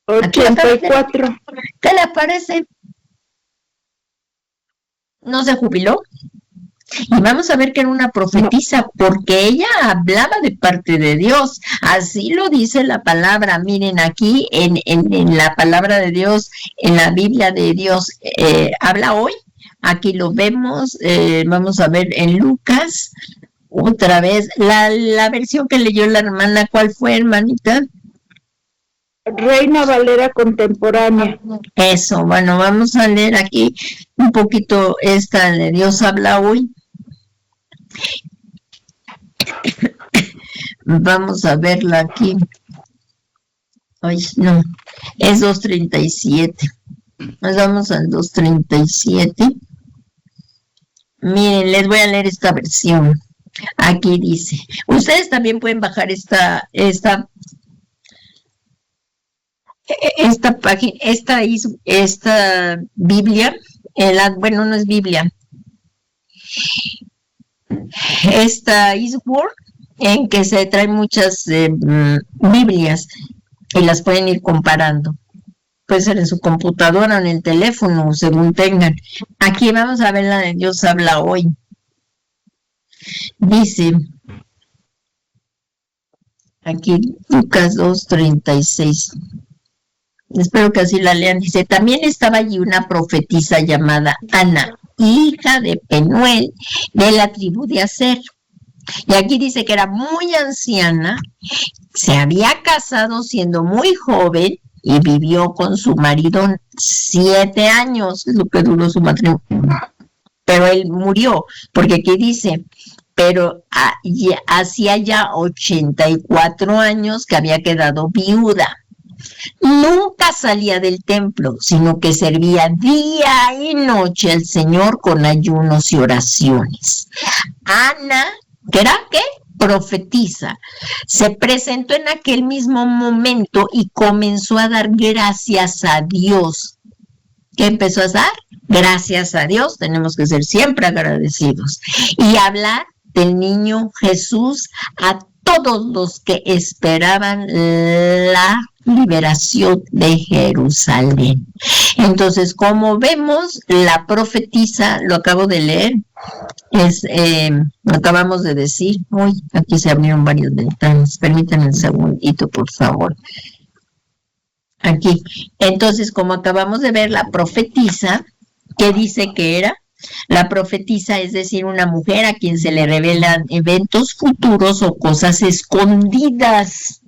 84. ¿Qué le parece? ¿No se jubiló? Y vamos a ver que era una profetisa, porque ella hablaba de parte de Dios. Así lo dice la palabra. Miren, aquí en la palabra de Dios, en la Biblia de Dios, habla hoy. Aquí lo vemos. Vamos a ver en Lucas, otra vez, la versión que leyó la hermana. ¿Cuál fue, hermanita? Reina Valera contemporánea. Eso, bueno, vamos a leer aquí un poquito esta de Dios habla hoy. Vamos a verla aquí. Ay, no, es 2:37. Nos vamos al 2:37. Miren, les voy a leer esta versión. Aquí dice, ustedes también pueden bajar esta página, esta Biblia, bueno, no es Biblia, esta eSword, en que se traen muchas Biblias y las pueden ir comparando. Puede ser en su computadora o en el teléfono, según tengan. Aquí vamos a ver la de Dios habla hoy. Dice, aquí Lucas 2:36. Espero que así la lean. Dice, también estaba allí una profetisa llamada Ana, hija de Penuel, de la tribu de Aser. Y aquí dice que era muy anciana, se había casado siendo muy joven y vivió con su marido 7 años, es lo que duró su matrimonio. Pero él murió, porque aquí dice, pero hacía ya 84 años que había quedado viuda. Nunca salía del templo, sino que servía día y noche al Señor con ayunos y oraciones. Ana, ¿qué era qué? Profetiza, se presentó en aquel mismo momento y comenzó a dar gracias a Dios. ¿Qué empezó a dar? Gracias a Dios, tenemos que ser siempre agradecidos. Y hablar del niño Jesús a todos los que esperaban la liberación de Jerusalén. Entonces, como vemos, la profetisa, lo acabo de leer, lo acabamos de decir. Uy, aquí se abrieron varias ventanas, permítanme un segundito, por favor. Aquí, entonces, como acabamos de ver, la profetisa, ¿qué dice que era? La profetisa, es decir, una mujer a quien se le revelan eventos futuros o cosas escondidas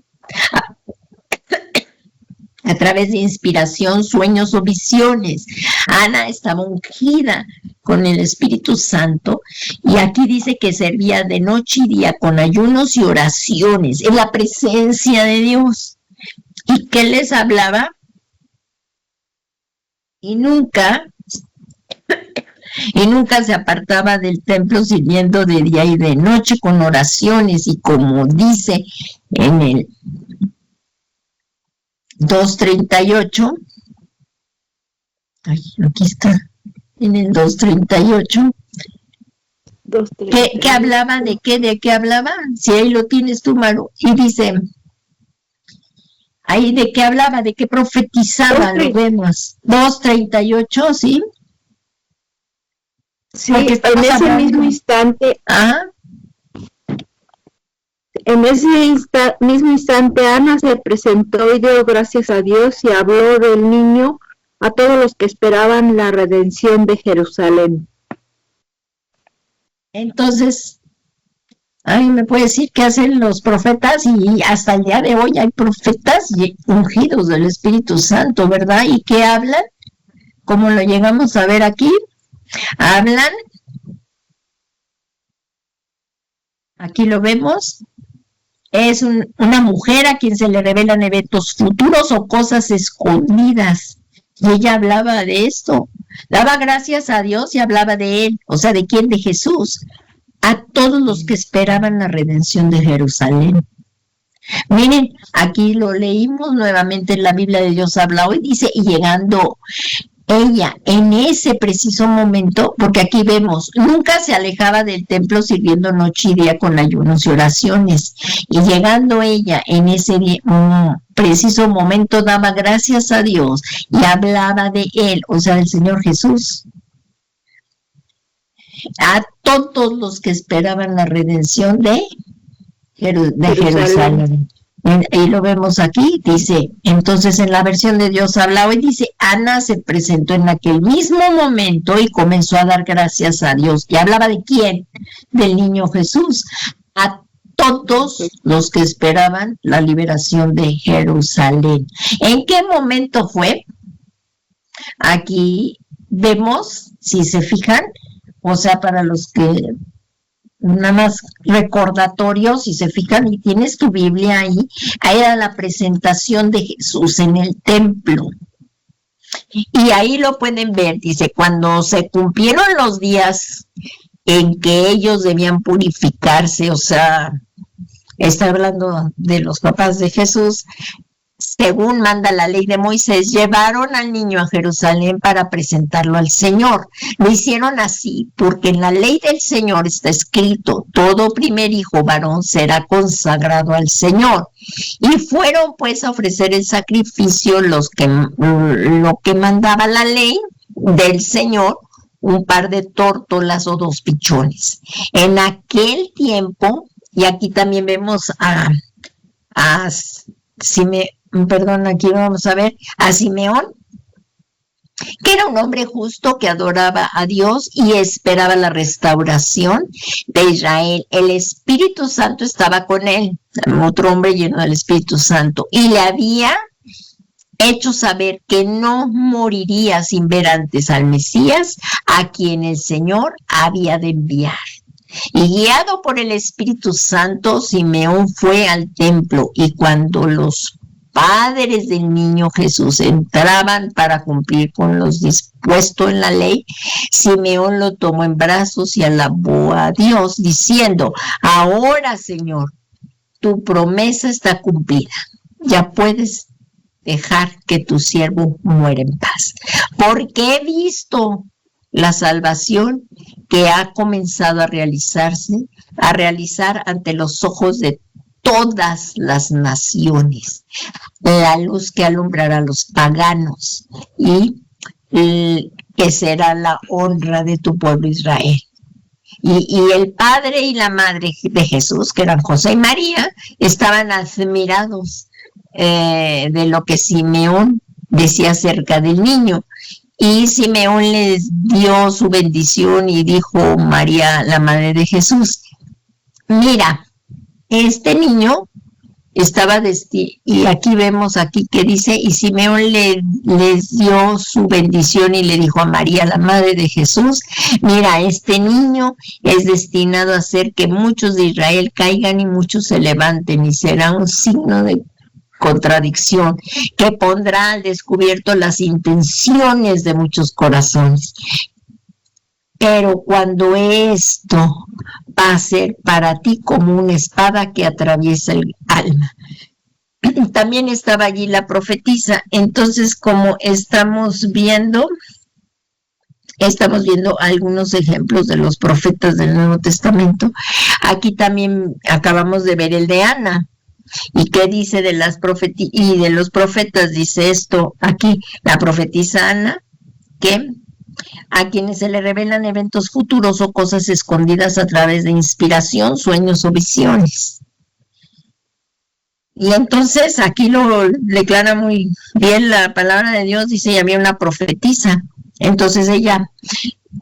a través de inspiración, sueños o visiones. Ana estaba ungida con el Espíritu Santo y aquí dice que servía de noche y día con ayunos y oraciones en la presencia de Dios. ¿Y qué les hablaba? Y nunca se apartaba del templo sirviendo de día y de noche con oraciones, y como dice en el 2:38, aquí está, en el 2:38, que hablaba de qué, hablaba, si ahí lo tienes tú, Maru, y dice, ahí de qué hablaba, de qué profetizaba, lo vemos, 2:38, ¿sí? Sí, en ese mismo instante, en ese mismo instante, Ana se presentó y dio gracias a Dios y habló del niño a todos los que esperaban la redención de Jerusalén. Entonces, me puede decir qué hacen los profetas, y hasta el día de hoy hay profetas ungidos del Espíritu Santo, ¿verdad? ¿Y qué hablan? Como lo llegamos a ver aquí. Hablan, aquí lo vemos, es una mujer a quien se le revelan eventos futuros o cosas escondidas, y ella hablaba de esto, daba gracias a Dios y hablaba de él, o sea, ¿de quién? De Jesús, a todos los que esperaban la redención de Jerusalén. Miren, aquí lo leímos nuevamente en la Biblia de Dios habla hoy, dice, y llegando ella en ese preciso momento, porque aquí vemos, nunca se alejaba del templo sirviendo noche y día con ayunos y oraciones, y llegando ella en ese preciso momento daba gracias a Dios y hablaba de él, o sea, del Señor Jesús, a todos los que esperaban la redención de Jerusalén. Y lo vemos aquí, dice, entonces en la versión de Dios habla hoy, dice, Ana se presentó en aquel mismo momento y comenzó a dar gracias a Dios. ¿Y hablaba de quién? Del niño Jesús, a todos los que esperaban la liberación de Jerusalén. ¿En qué momento fue? Aquí vemos, si se fijan, o sea, para los que nada más recordatorio, si se fijan, y tienes tu Biblia ahí era la presentación de Jesús en el templo. Y ahí lo pueden ver, dice, cuando se cumplieron los días en que ellos debían purificarse, o sea, está hablando de los papás de Jesús, según manda la ley de Moisés, llevaron al niño a Jerusalén para presentarlo al Señor. Lo hicieron así porque en la ley del Señor está escrito, todo primer hijo varón será consagrado al Señor. Y fueron pues a ofrecer el sacrificio lo que mandaba la ley del Señor, un par de tórtolas o 2 pichones. En aquel tiempo, y aquí también vemos aquí vamos a ver a Simeón, que era un hombre justo que adoraba a Dios y esperaba la restauración de Israel. El Espíritu Santo estaba con él, otro hombre lleno del Espíritu Santo, y le había hecho saber que no moriría sin ver antes al Mesías, a quien el Señor había de enviar. Y guiado por el Espíritu Santo, Simeón fue al templo, y cuando los padres del niño Jesús entraban para cumplir con los dispuestos en la ley, Simeón lo tomó en brazos y alabó a Dios, diciendo, ahora, Señor, tu promesa está cumplida. Ya puedes dejar que tu siervo muera en paz, porque he visto la salvación que ha comenzado a realizar ante los ojos de todas las naciones, la luz que alumbrará a los paganos y que será la honra de tu pueblo Israel. Y el padre y la madre de Jesús, que eran José y María, estaban admirados de lo que Simeón decía acerca del niño. Y Simeón les dio su bendición y dijo María, la madre de Jesús, mira, este niño estaba y aquí vemos que dice, y Simeón les dio su bendición y le dijo a María, la madre de Jesús, mira, este niño es destinado a hacer que muchos de Israel caigan y muchos se levanten, y será un signo de contradicción que pondrá al descubierto las intenciones de muchos corazones. Pero cuando esto va a ser para ti como una espada que atraviesa el alma. También estaba allí la profetisa. Entonces, como estamos viendo algunos ejemplos de los profetas del Nuevo Testamento, aquí también acabamos de ver el de Ana. ¿Y qué dice de las y de los profetas? Dice esto aquí, la profetisa Ana, que a quienes se le revelan eventos futuros o cosas escondidas a través de inspiración, sueños o visiones. Y entonces aquí lo declara muy bien la palabra de Dios, dice, y había una profetisa. Entonces ella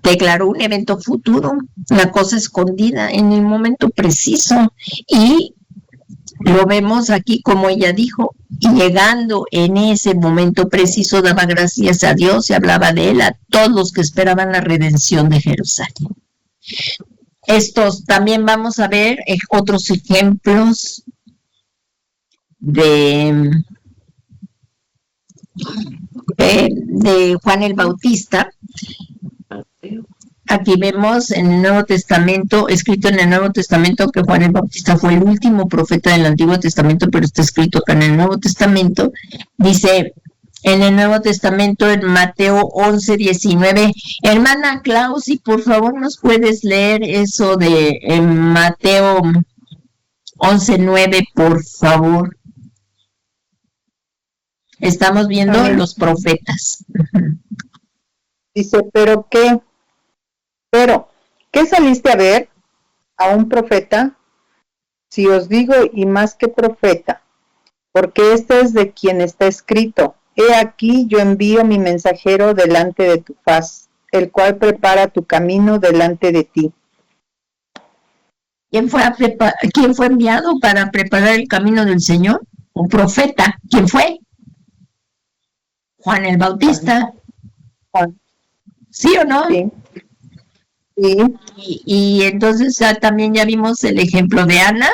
declaró un evento futuro, una cosa escondida en el momento preciso, y lo vemos aquí como ella dijo, y llegando en ese momento preciso daba gracias a Dios y hablaba de él a todos los que esperaban la redención de Jerusalén. Estos también vamos a ver otros ejemplos de Juan el Bautista. Aquí vemos en el Nuevo Testamento, escrito en el Nuevo Testamento, que Juan el Bautista fue el último profeta del Antiguo Testamento, pero está escrito acá en el Nuevo Testamento. Dice en el Nuevo Testamento, en Mateo 11:19, hermana Clausi, por favor, ¿nos puedes leer eso de Mateo 11:9, por favor? Estamos viendo los profetas. Dice, ¿pero qué saliste a ver? ¿A un profeta? Si os digo, y más que profeta, porque este es de quien está escrito. He aquí, yo envío mi mensajero delante de tu faz, el cual prepara tu camino delante de ti. ¿Quién fue enviado para preparar el camino del Señor? Un profeta. ¿Quién fue? Juan el Bautista. Juan. ¿Sí o no? Sí. Sí, Y entonces también ya vimos el ejemplo de Ana,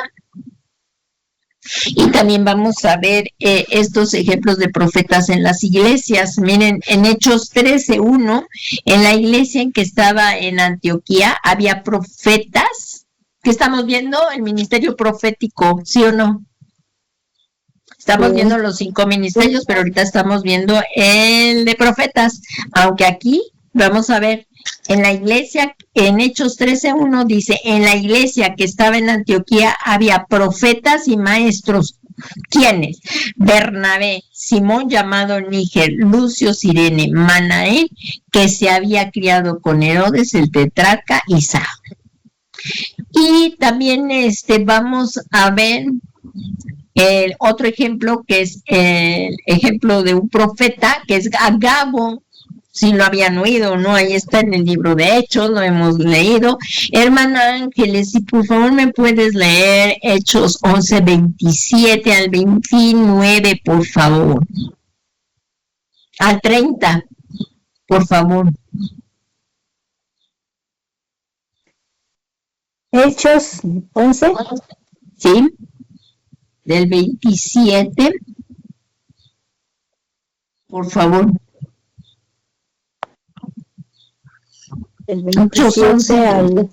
y también vamos a ver estos ejemplos de profetas en las iglesias. Miren, en Hechos 13:1, en la iglesia en que estaba en Antioquía, había profetas, que estamos viendo el ministerio profético, ¿sí o no? Estamos viendo los 5 ministerios, pero ahorita estamos viendo el de profetas, aunque aquí vamos a ver en la iglesia, en Hechos 13:1 dice, en la iglesia que estaba en Antioquía había profetas y maestros. ¿Quiénes? Bernabé, Simón llamado Níger, Lucio, Sirene, Manaén, que se había criado con Herodes el tetrarca, y Saulo. Y también vamos a ver el otro ejemplo, que es el ejemplo de un profeta, que es Agabo. Si lo habían oído, ¿no? Ahí está en el libro de Hechos, lo hemos leído. Hermana Ángeles, si por favor me puedes leer Hechos 11:27 al 29, por favor. Al 30, por favor. Hechos 11. Sí, del 27, por favor. El 27 al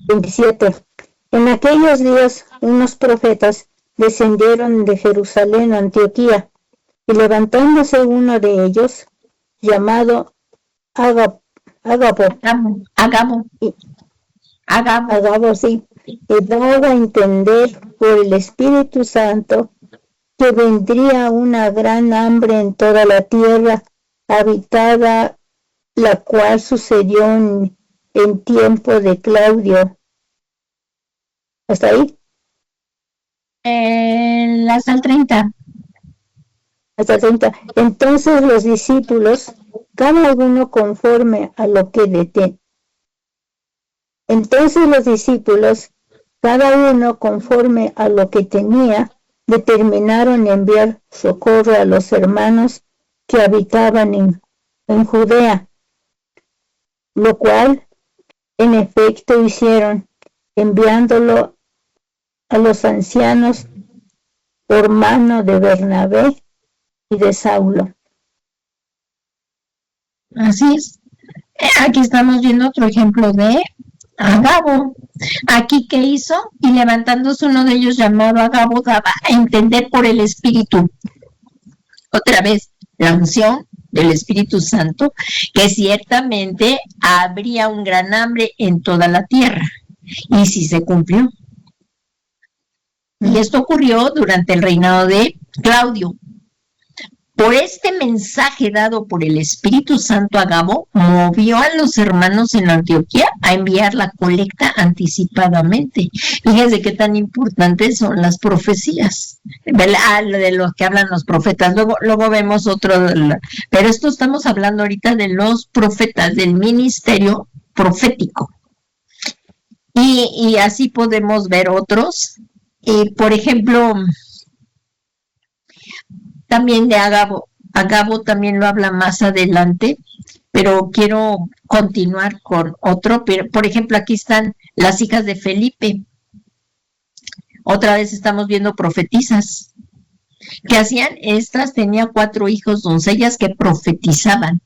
27. En aquellos días unos profetas descendieron de Jerusalén a Antioquía, y levantándose uno de ellos, llamado Agabo, sí, y daba a entender por el Espíritu Santo que vendría una gran hambre en toda la tierra habitada, la cual sucedió en tiempo de Claudio. ¿Hasta ahí? Hasta el 30. Hasta el 30. Entonces los discípulos, cada uno conforme a lo que tenía, determinaron enviar socorro a los hermanos que habitaban en Judea, lo cual en efecto hicieron, enviándolo a los ancianos por mano de Bernabé y de Saulo. Así es. Aquí estamos viendo otro ejemplo de Agabo. Aquí, ¿qué hizo? Y levantándose uno de ellos llamado Agabo, daba a entender por el Espíritu, otra vez, la unción del Espíritu Santo, que ciertamente habría un gran hambre en toda la tierra. Y sí se cumplió. Y esto ocurrió durante el reinado de Claudio. Por este mensaje dado por el Espíritu Santo, Agabo movió a los hermanos en Antioquía a enviar la colecta anticipadamente. Fíjense qué tan importantes son las profecías, de los que hablan los profetas. Luego vemos otro, pero esto estamos hablando ahorita de los profetas, del ministerio profético. Y así podemos ver otros. Por ejemplo, también de Agabo. Agabo también lo habla más adelante, pero quiero continuar con otro. Por ejemplo, aquí están las hijas de Felipe. Otra vez estamos viendo profetisas. ¿Qué hacían? Estas tenían 4 hijos doncellas que profetizaban.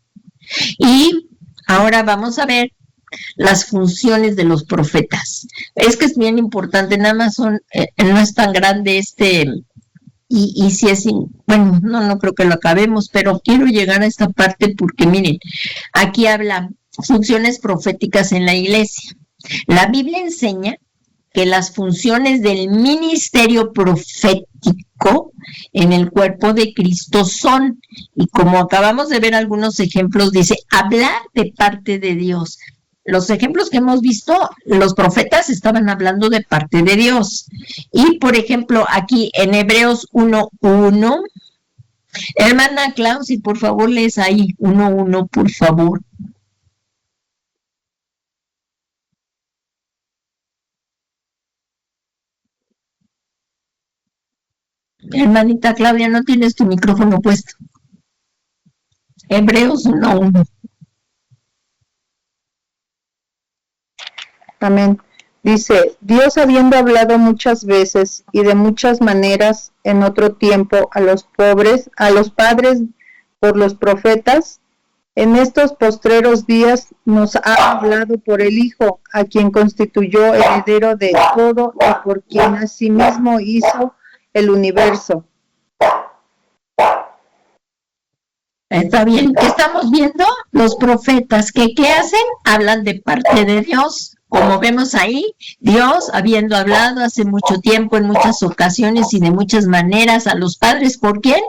Y ahora vamos a ver las funciones de los profetas. Es que es bien importante, nada más no es tan grande y si es, bueno, no creo que lo acabemos, pero quiero llegar a esta parte porque miren, aquí habla funciones proféticas en la iglesia. La Biblia enseña que las funciones del ministerio profético en el cuerpo de Cristo son, y como acabamos de ver algunos ejemplos, dice, hablar de parte de Dios. Los ejemplos que hemos visto, los profetas estaban hablando de parte de Dios. Y, por ejemplo, aquí en Hebreos 1:1, hermana Clausi, por favor, lees ahí 1:1, por favor. Hermanita Claudia, no tienes tu micrófono puesto. Hebreos 1:1. Amén. Dice, Dios habiendo hablado muchas veces y de muchas maneras en otro tiempo a los padres por los profetas, en estos postreros días nos ha hablado por el Hijo, a quien constituyó heredero de todo y por quien asimismo hizo el universo. Está bien. ¿Qué estamos viendo? Los profetas, ¿qué hacen? Hablan de parte de Dios. Como vemos ahí, Dios, habiendo hablado hace mucho tiempo, en muchas ocasiones y de muchas maneras a los padres, ¿por quién?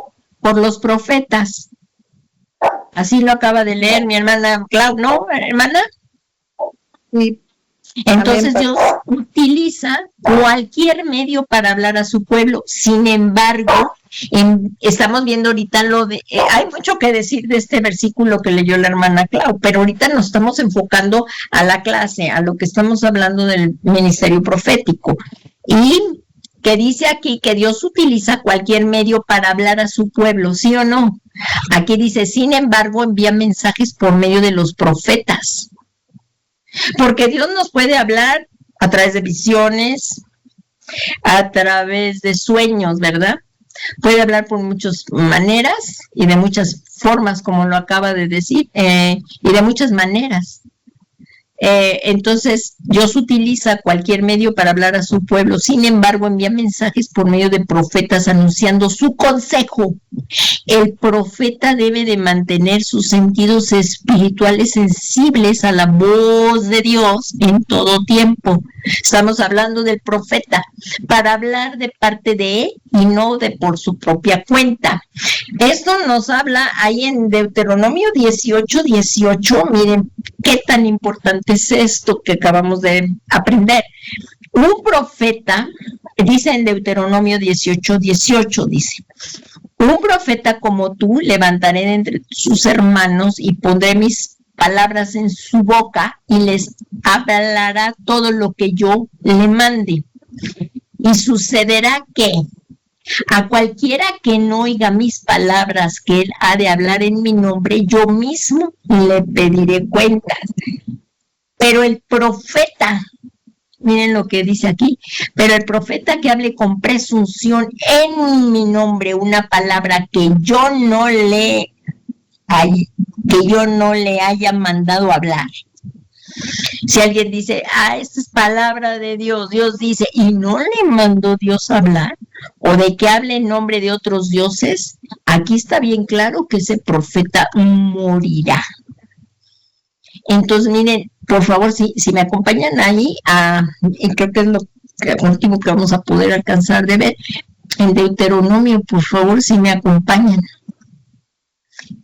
Por los profetas. Así lo acaba de leer mi hermana Clau, ¿no, hermana? Sí. Entonces Dios utiliza cualquier medio para hablar a su pueblo. Sin embargo, estamos viendo ahorita hay mucho que decir de este versículo que leyó la hermana Clau, pero ahorita nos estamos enfocando a la clase, a lo que estamos hablando del ministerio profético. Y que dice aquí que Dios utiliza cualquier medio para hablar a su pueblo, ¿sí o no? Aquí dice, sin embargo, envía mensajes por medio de los profetas. Porque Dios nos puede hablar a través de visiones, a través de sueños, ¿verdad? Puede hablar por muchas maneras y de muchas formas, como lo acaba de decir, y de muchas maneras. Entonces, Dios utiliza cualquier medio para hablar a su pueblo. Sin embargo, envía mensajes por medio de profetas anunciando su consejo. El profeta debe de mantener sus sentidos espirituales sensibles a la voz de Dios en todo tiempo. Estamos hablando del profeta para hablar de parte de él y no de por su propia cuenta. Esto nos habla ahí en Deuteronomio 18:18. Miren qué tan importante es esto que acabamos de aprender. Un profeta, dice en Deuteronomio 18:18, dice, un profeta como tú levantaré de entre sus hermanos y pondré mis palabras en su boca y les hablará todo lo que yo le mande. Y sucederá que a cualquiera que no oiga mis palabras que él ha de hablar en mi nombre, yo mismo le pediré cuentas. Pero el profeta, miren lo que dice aquí, pero el profeta que hable con presunción en mi nombre una palabra que yo no le haya mandado hablar. Si alguien dice, esta es palabra de Dios, Dios dice, y no le mandó Dios hablar, o de que hable en nombre de otros dioses, aquí está bien claro que ese profeta morirá. Entonces, miren, por favor, si me acompañan ahí, y creo que es lo último que vamos a poder alcanzar de ver, en Deuteronomio, por favor, si me acompañan.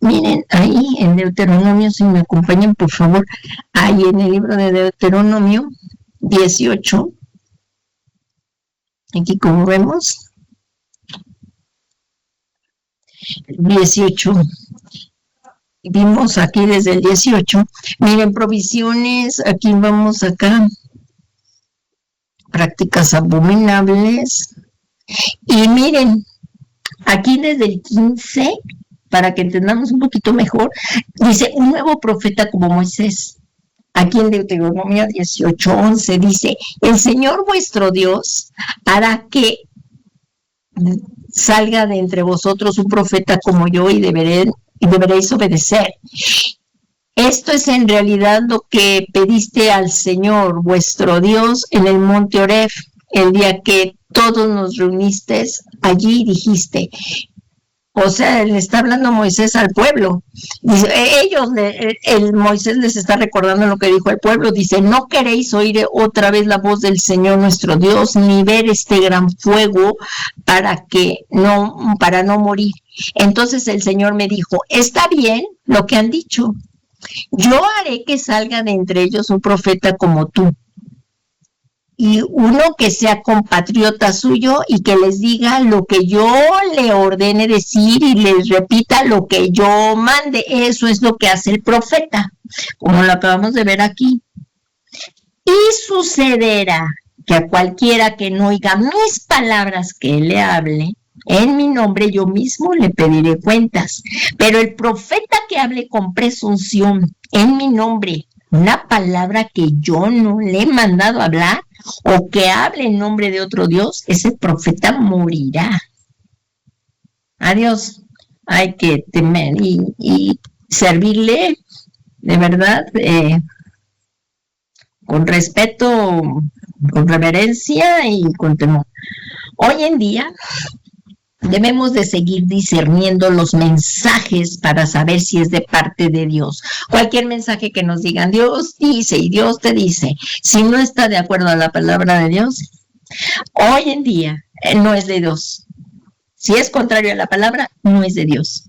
Miren, ahí en Deuteronomio, si me acompañan, por favor, ahí en el libro de Deuteronomio 18, aquí como vemos, 18, vimos aquí desde el 18, miren, provisiones, aquí vamos acá, prácticas abominables, y miren, aquí desde el 15, para que entendamos un poquito mejor, dice, un nuevo profeta como Moisés. Aquí en Deuteronomio 18:11 dice, el Señor vuestro Dios hará que salga de entre vosotros un profeta como yo y deberéis obedecer. Esto es en realidad lo que pediste al Señor vuestro Dios en el monte Horeb, el día que todos nos reuniste allí y dijiste. O sea, le está hablando Moisés al pueblo. Dice, Moisés les está recordando lo que dijo el pueblo. Dice, no queréis oír otra vez la voz del Señor nuestro Dios, ni ver este gran fuego para no morir. Entonces el Señor me dijo, está bien lo que han dicho. Yo haré que salga de entre ellos un profeta como tú. Y uno que sea compatriota suyo y que les diga lo que yo le ordene decir y les repita lo que yo mande. Eso es lo que hace el profeta, como lo acabamos de ver aquí. Y sucederá que a cualquiera que no oiga mis palabras que le hable, en mi nombre yo mismo le pediré cuentas. Pero el profeta que hable con presunción en mi nombre una palabra que yo no le he mandado a hablar o que hable en nombre de otro Dios, ese profeta morirá. A Dios hay que temer y servirle de verdad con respeto, con reverencia y con temor. Hoy en día debemos de seguir discerniendo los mensajes para saber si es de parte de Dios. Cualquier mensaje que nos digan, Dios dice y Dios te dice, si no está de acuerdo a la palabra de Dios, hoy en día no es de Dios. Si es contrario a la palabra, no es de Dios.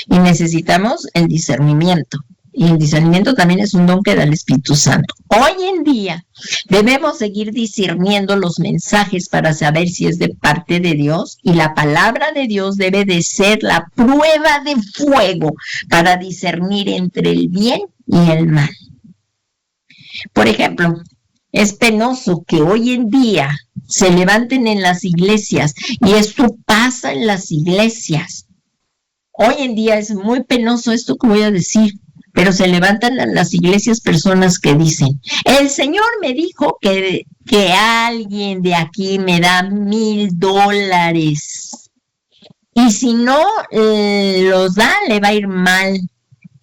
Y necesitamos el discernimiento. Y el discernimiento también es un don que da el Espíritu Santo. Hoy en día debemos seguir discerniendo los mensajes para saber si es de parte de Dios, y la palabra de Dios debe de ser la prueba de fuego para discernir entre el bien y el mal. Por ejemplo, es penoso que hoy en día se levanten en las iglesias, y esto pasa en las iglesias. Hoy en día es muy penoso esto que voy a decir, pero se levantan en las iglesias personas que dicen, el Señor me dijo que alguien de aquí me da $1,000 y si no los da le va a ir mal.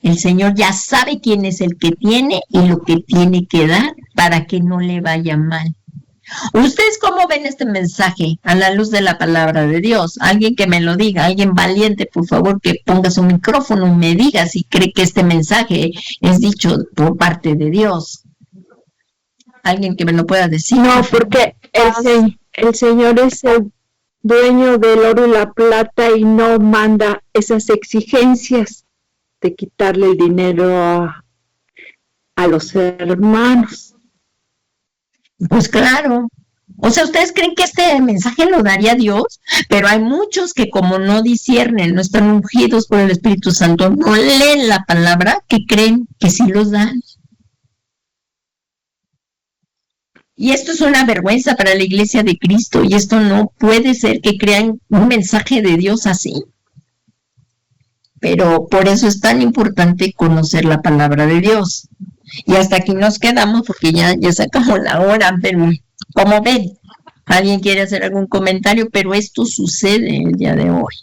El Señor ya sabe quién es el que tiene y lo que tiene que dar para que no le vaya mal. ¿Ustedes cómo ven este mensaje a la luz de la palabra de Dios? Alguien que me lo diga, alguien valiente, por favor, que ponga su micrófono y me diga si cree que este mensaje es dicho por parte de Dios. Alguien que me lo pueda decir. No, porque el Señor es el dueño del oro y la plata y no manda esas exigencias de quitarle el dinero a los hermanos. Pues claro. O sea, ¿ustedes creen que este mensaje lo daría Dios? Pero hay muchos que como no disciernen, no están ungidos por el Espíritu Santo, no leen la palabra, que creen que sí los dan. Y esto es una vergüenza para la Iglesia de Cristo, y esto no puede ser que crean un mensaje de Dios así. Pero por eso es tan importante conocer la palabra de Dios. Y hasta aquí nos quedamos porque ya se acabó la hora, pero como ven, alguien quiere hacer algún comentario, pero esto sucede el día de hoy.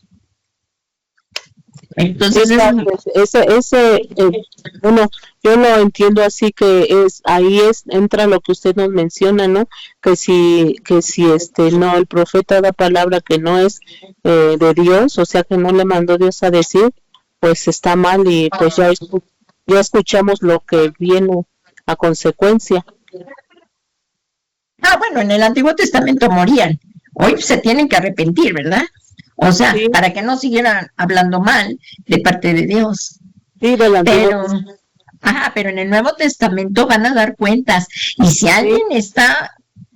Entonces, bueno, yo lo entiendo así, que entra lo que usted nos menciona, ¿no? Que si no, el profeta da palabra que no es de Dios, o sea que no le mandó Dios a decir, pues está mal, y pues ya escuchamos lo que viene a consecuencia. Bueno, en el Antiguo Testamento morían. Hoy se tienen que arrepentir, ¿verdad? O sea, sí, para que no siguieran hablando mal de parte de Dios. Sí, pero en el Nuevo Testamento van a dar cuentas. Y si alguien está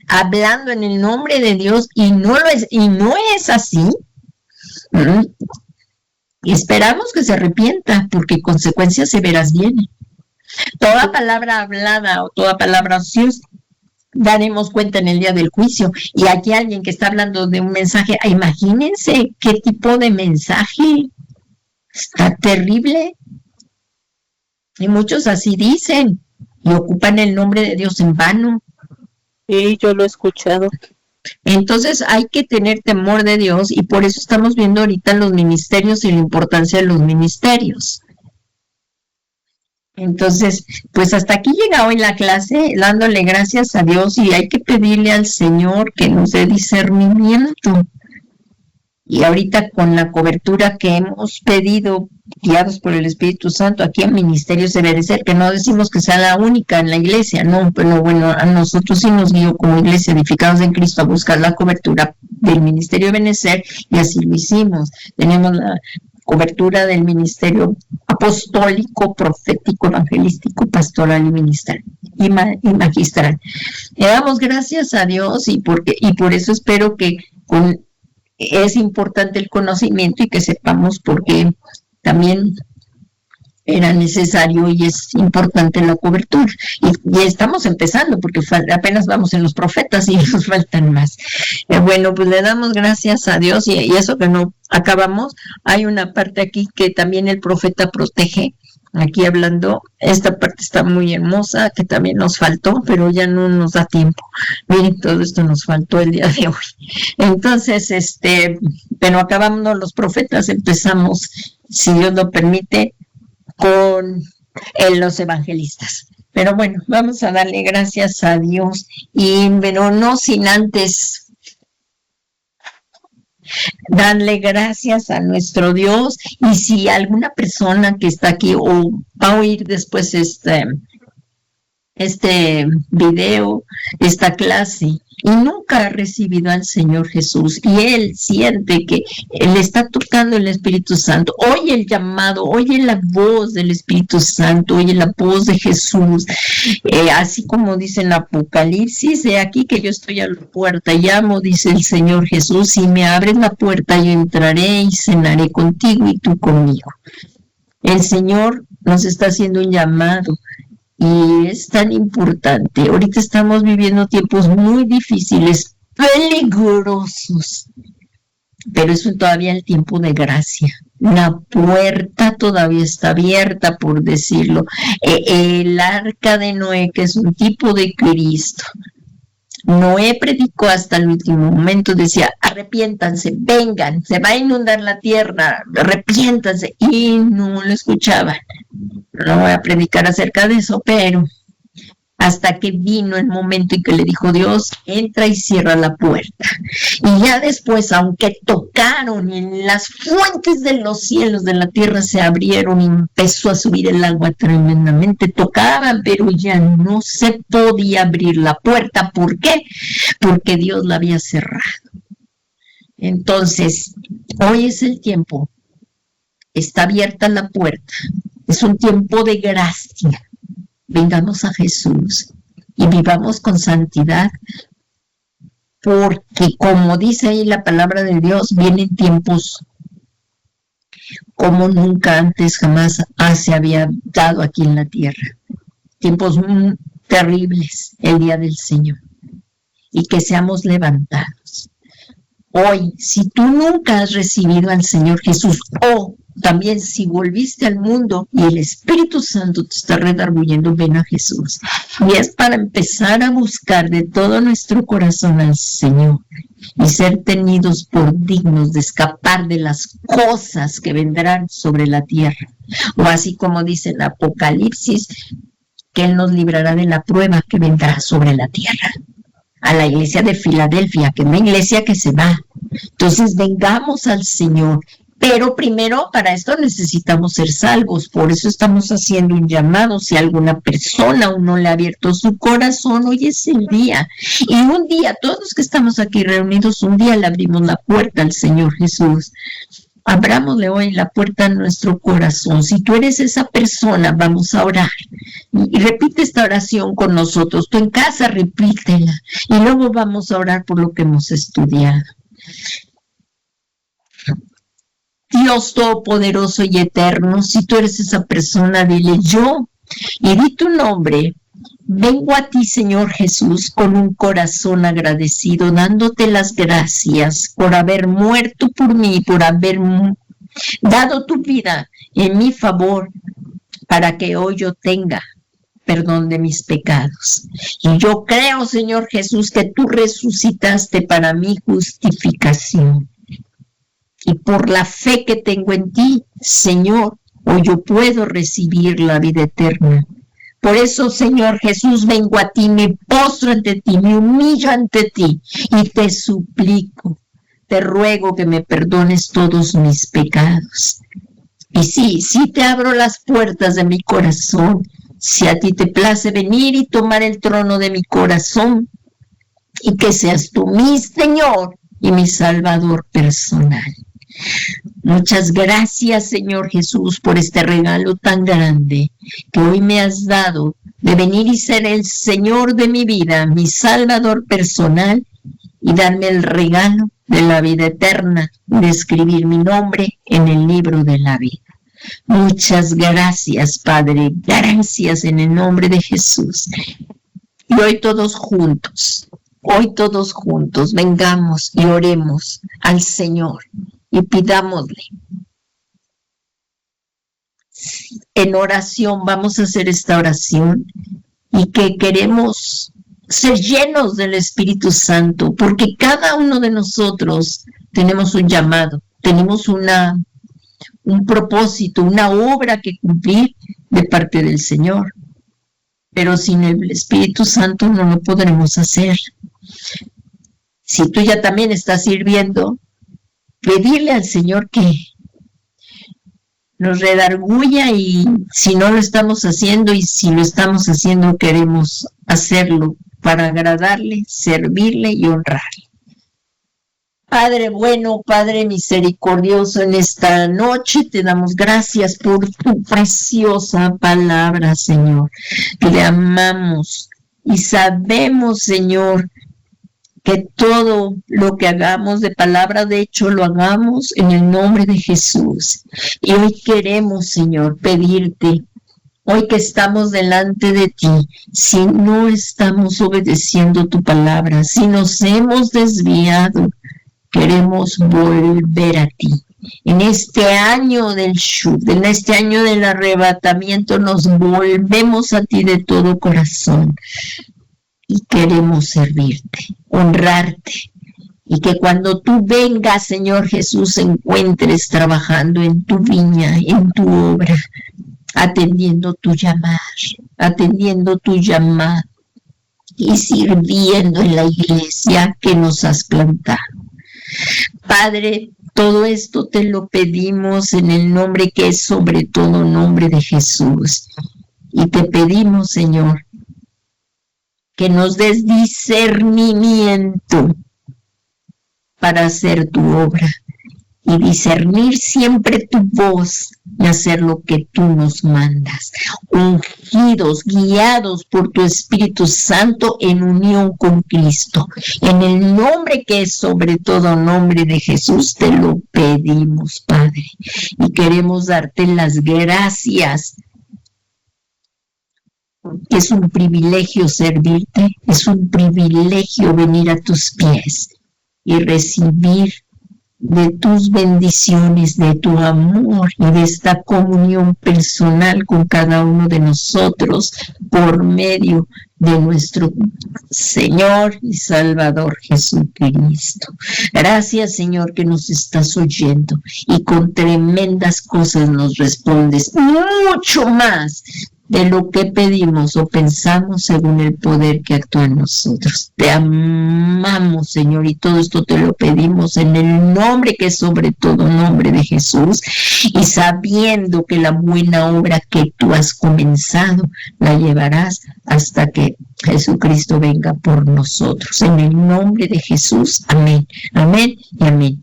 hablando en el nombre de Dios y no es así, y esperamos que se arrepienta, porque consecuencias severas vienen. Toda palabra hablada o toda palabra ociosa daremos cuenta en el día del juicio. Y aquí alguien que está hablando de un mensaje, imagínense qué tipo de mensaje, está terrible. Y muchos así dicen y ocupan el nombre de Dios en vano. Sí, yo lo he escuchado. Entonces hay que tener temor de Dios, y por eso estamos viendo ahorita los ministerios y la importancia de los ministerios. Entonces, pues hasta aquí llega hoy la clase, dándole gracias a Dios, y hay que pedirle al Señor que nos dé discernimiento. Y ahorita con la cobertura que hemos pedido, guiados por el Espíritu Santo, aquí en Ministerio se debe ser, que no decimos que sea la única en la iglesia, no, pero bueno, a nosotros sí nos guió como iglesia edificados en Cristo a buscar la cobertura del Ministerio Benecer, y así lo hicimos. Tenemos la cobertura del ministerio apostólico, profético, evangelístico, pastoral y magistral. Le damos gracias a Dios, y por eso espero que es importante el conocimiento y que sepamos por qué también era necesario y es importante la cobertura. Y estamos empezando porque apenas vamos en los profetas y nos faltan más. Bueno, pues le damos gracias a Dios, y eso que no acabamos, hay una parte aquí que también el profeta protege aquí hablando, esta parte está muy hermosa, que también nos faltó, pero ya no nos da tiempo. Miren, todo esto nos faltó el día de hoy. Entonces, pero acabamos los profetas, empezamos, si Dios lo permite, con los evangelistas. Pero bueno, vamos a darle gracias a Dios y bueno, no sin antes darle gracias a nuestro Dios. Y si alguna persona que está aquí o va a oír después este video, esta clase, y nunca ha recibido al Señor Jesús, y él siente que le está tocando el Espíritu Santo, oye el llamado, oye la voz del Espíritu Santo, oye la voz de Jesús, así como dice en Apocalipsis, he aquí que yo estoy a la puerta, llamo, dice el Señor Jesús, si me abres la puerta, yo entraré y cenaré contigo y tú conmigo. El Señor nos está haciendo un llamado, y es tan importante. Ahorita estamos viviendo tiempos muy difíciles, peligrosos, pero es todavía el tiempo de gracia. La puerta todavía está abierta, por decirlo. El arca de Noé, que es un tipo de Cristo. Noé predicó hasta el último momento, decía, arrepiéntanse, vengan, se va a inundar la tierra, arrepiéntanse, y no lo escuchaban. No voy a predicar acerca de eso, pero hasta que vino el momento en que le dijo Dios, entra y cierra la puerta. Y ya después, aunque tocaron y las fuentes de los cielos de la tierra se abrieron y empezó a subir el agua tremendamente, tocaban, pero ya no se podía abrir la puerta. ¿Por qué? Porque Dios la había cerrado. Entonces, hoy es el tiempo. Está abierta la puerta. Es un tiempo de gracia. Vengamos a Jesús y vivamos con santidad, porque como dice ahí la palabra de Dios, vienen tiempos como nunca antes jamás se había dado aquí en la tierra. Tiempos terribles, el día del Señor, y que seamos levantados. Hoy, si tú nunca has recibido al Señor Jesús, o también si volviste al mundo y el Espíritu Santo te está redarguyendo, ven a Jesús. Y es para empezar a buscar de todo nuestro corazón al Señor y ser tenidos por dignos de escapar de las cosas que vendrán sobre la tierra. O así como dice el Apocalipsis, que Él nos librará de la prueba que vendrá sobre la tierra. A la iglesia de Filadelfia, que es una iglesia que se va. Entonces vengamos al Señor. Pero primero, para esto necesitamos ser salvos. Por eso estamos haciendo un llamado. Si alguna persona aún no le ha abierto su corazón, hoy es el día. Y un día, todos los que estamos aquí reunidos, un día le abrimos la puerta al Señor Jesús. Abrámosle hoy la puerta a nuestro corazón. Si tú eres esa persona, vamos a orar. Y repite esta oración con nosotros. Tú en casa repítela. Y luego vamos a orar por lo que hemos estudiado. Dios Todopoderoso y Eterno, si tú eres esa persona, dile yo, y di tu nombre. Vengo a ti, Señor Jesús, con un corazón agradecido, dándote las gracias por haber muerto por mí, por haber dado tu vida en mi favor, para que hoy yo tenga perdón de mis pecados. Y yo creo, Señor Jesús, que tú resucitaste para mi justificación. Y por la fe que tengo en ti, Señor, hoy yo puedo recibir la vida eterna. Por eso, Señor Jesús, vengo a ti, me postro ante ti, me humillo ante ti y te suplico, te ruego que me perdones todos mis pecados. Y sí te abro las puertas de mi corazón. Si a ti te place venir y tomar el trono de mi corazón, y que seas tú mi Señor y mi Salvador personal. Muchas gracias, Señor Jesús, por este regalo tan grande que hoy me has dado de venir y ser el Señor de mi vida, mi Salvador personal, y darme el regalo de la vida eterna, de escribir mi nombre en el libro de la vida. Muchas gracias, Padre, gracias en el nombre de Jesús. Y hoy todos juntos, vengamos y oremos al Señor y pidámosle. en oración, vamos a hacer esta oración y que queremos ser llenos del Espíritu Santo, porque cada uno de nosotros tenemos un llamado, tenemos un propósito, una obra que cumplir de parte del Señor. Pero sin el Espíritu Santo no lo podremos hacer. Si tú ya también estás sirviendo, pedirle al Señor que nos redarguya, y si no lo estamos haciendo, y si lo estamos haciendo, queremos hacerlo para agradarle, servirle y honrarle. Padre bueno, Padre misericordioso, en esta noche te damos gracias por tu preciosa palabra, Señor. Te amamos y sabemos, Señor, que todo lo que hagamos de palabra, de hecho, lo hagamos en el nombre de Jesús. Y hoy queremos, Señor, pedirte, hoy que estamos delante de ti, si no estamos obedeciendo tu palabra, si nos hemos desviado, queremos volver a ti. En este año del Shub, en este año del arrebatamiento, nos volvemos a ti de todo corazón y queremos servirte, honrarte, y que cuando tú vengas, Señor Jesús, encuentres trabajando en tu viña, en tu obra, atendiendo tu llamado y sirviendo en la iglesia que nos has plantado. Padre, todo esto te lo pedimos en el nombre que es sobre todo nombre de Jesús. Y te pedimos, Señor, que nos des discernimiento para hacer tu obra y discernir siempre tu voz y hacer lo que tú nos mandas, ungidos, guiados por tu Espíritu Santo en unión con Cristo. En el nombre que es sobre todo nombre de Jesús te lo pedimos, Padre, y queremos darte las gracias. Es un privilegio servirte, es un privilegio venir a tus pies y recibir de tus bendiciones, de tu amor y de esta comunión personal con cada uno de nosotros por medio de nuestro Señor y Salvador Jesucristo. Gracias, Señor, que nos estás oyendo y con tremendas cosas nos respondes, mucho más de lo que pedimos o pensamos según el poder que actúa en nosotros. Te amamos, Señor, y todo esto te lo pedimos en el nombre que es sobre todo nombre de Jesús, y sabiendo que la buena obra que tú has comenzado la llevarás hasta que Jesucristo venga por nosotros. En el nombre de Jesús, amén, amén y amén.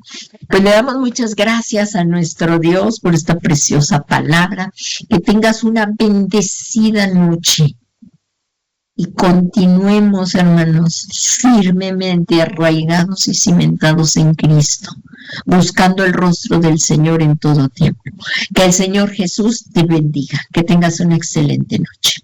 Pues le damos muchas gracias a nuestro Dios por esta preciosa palabra. Que tengas una bendecida noche y continuemos, hermanos, firmemente arraigados y cimentados en Cristo, buscando el rostro del Señor en todo tiempo. Que el Señor Jesús te bendiga. Que tengas una excelente noche.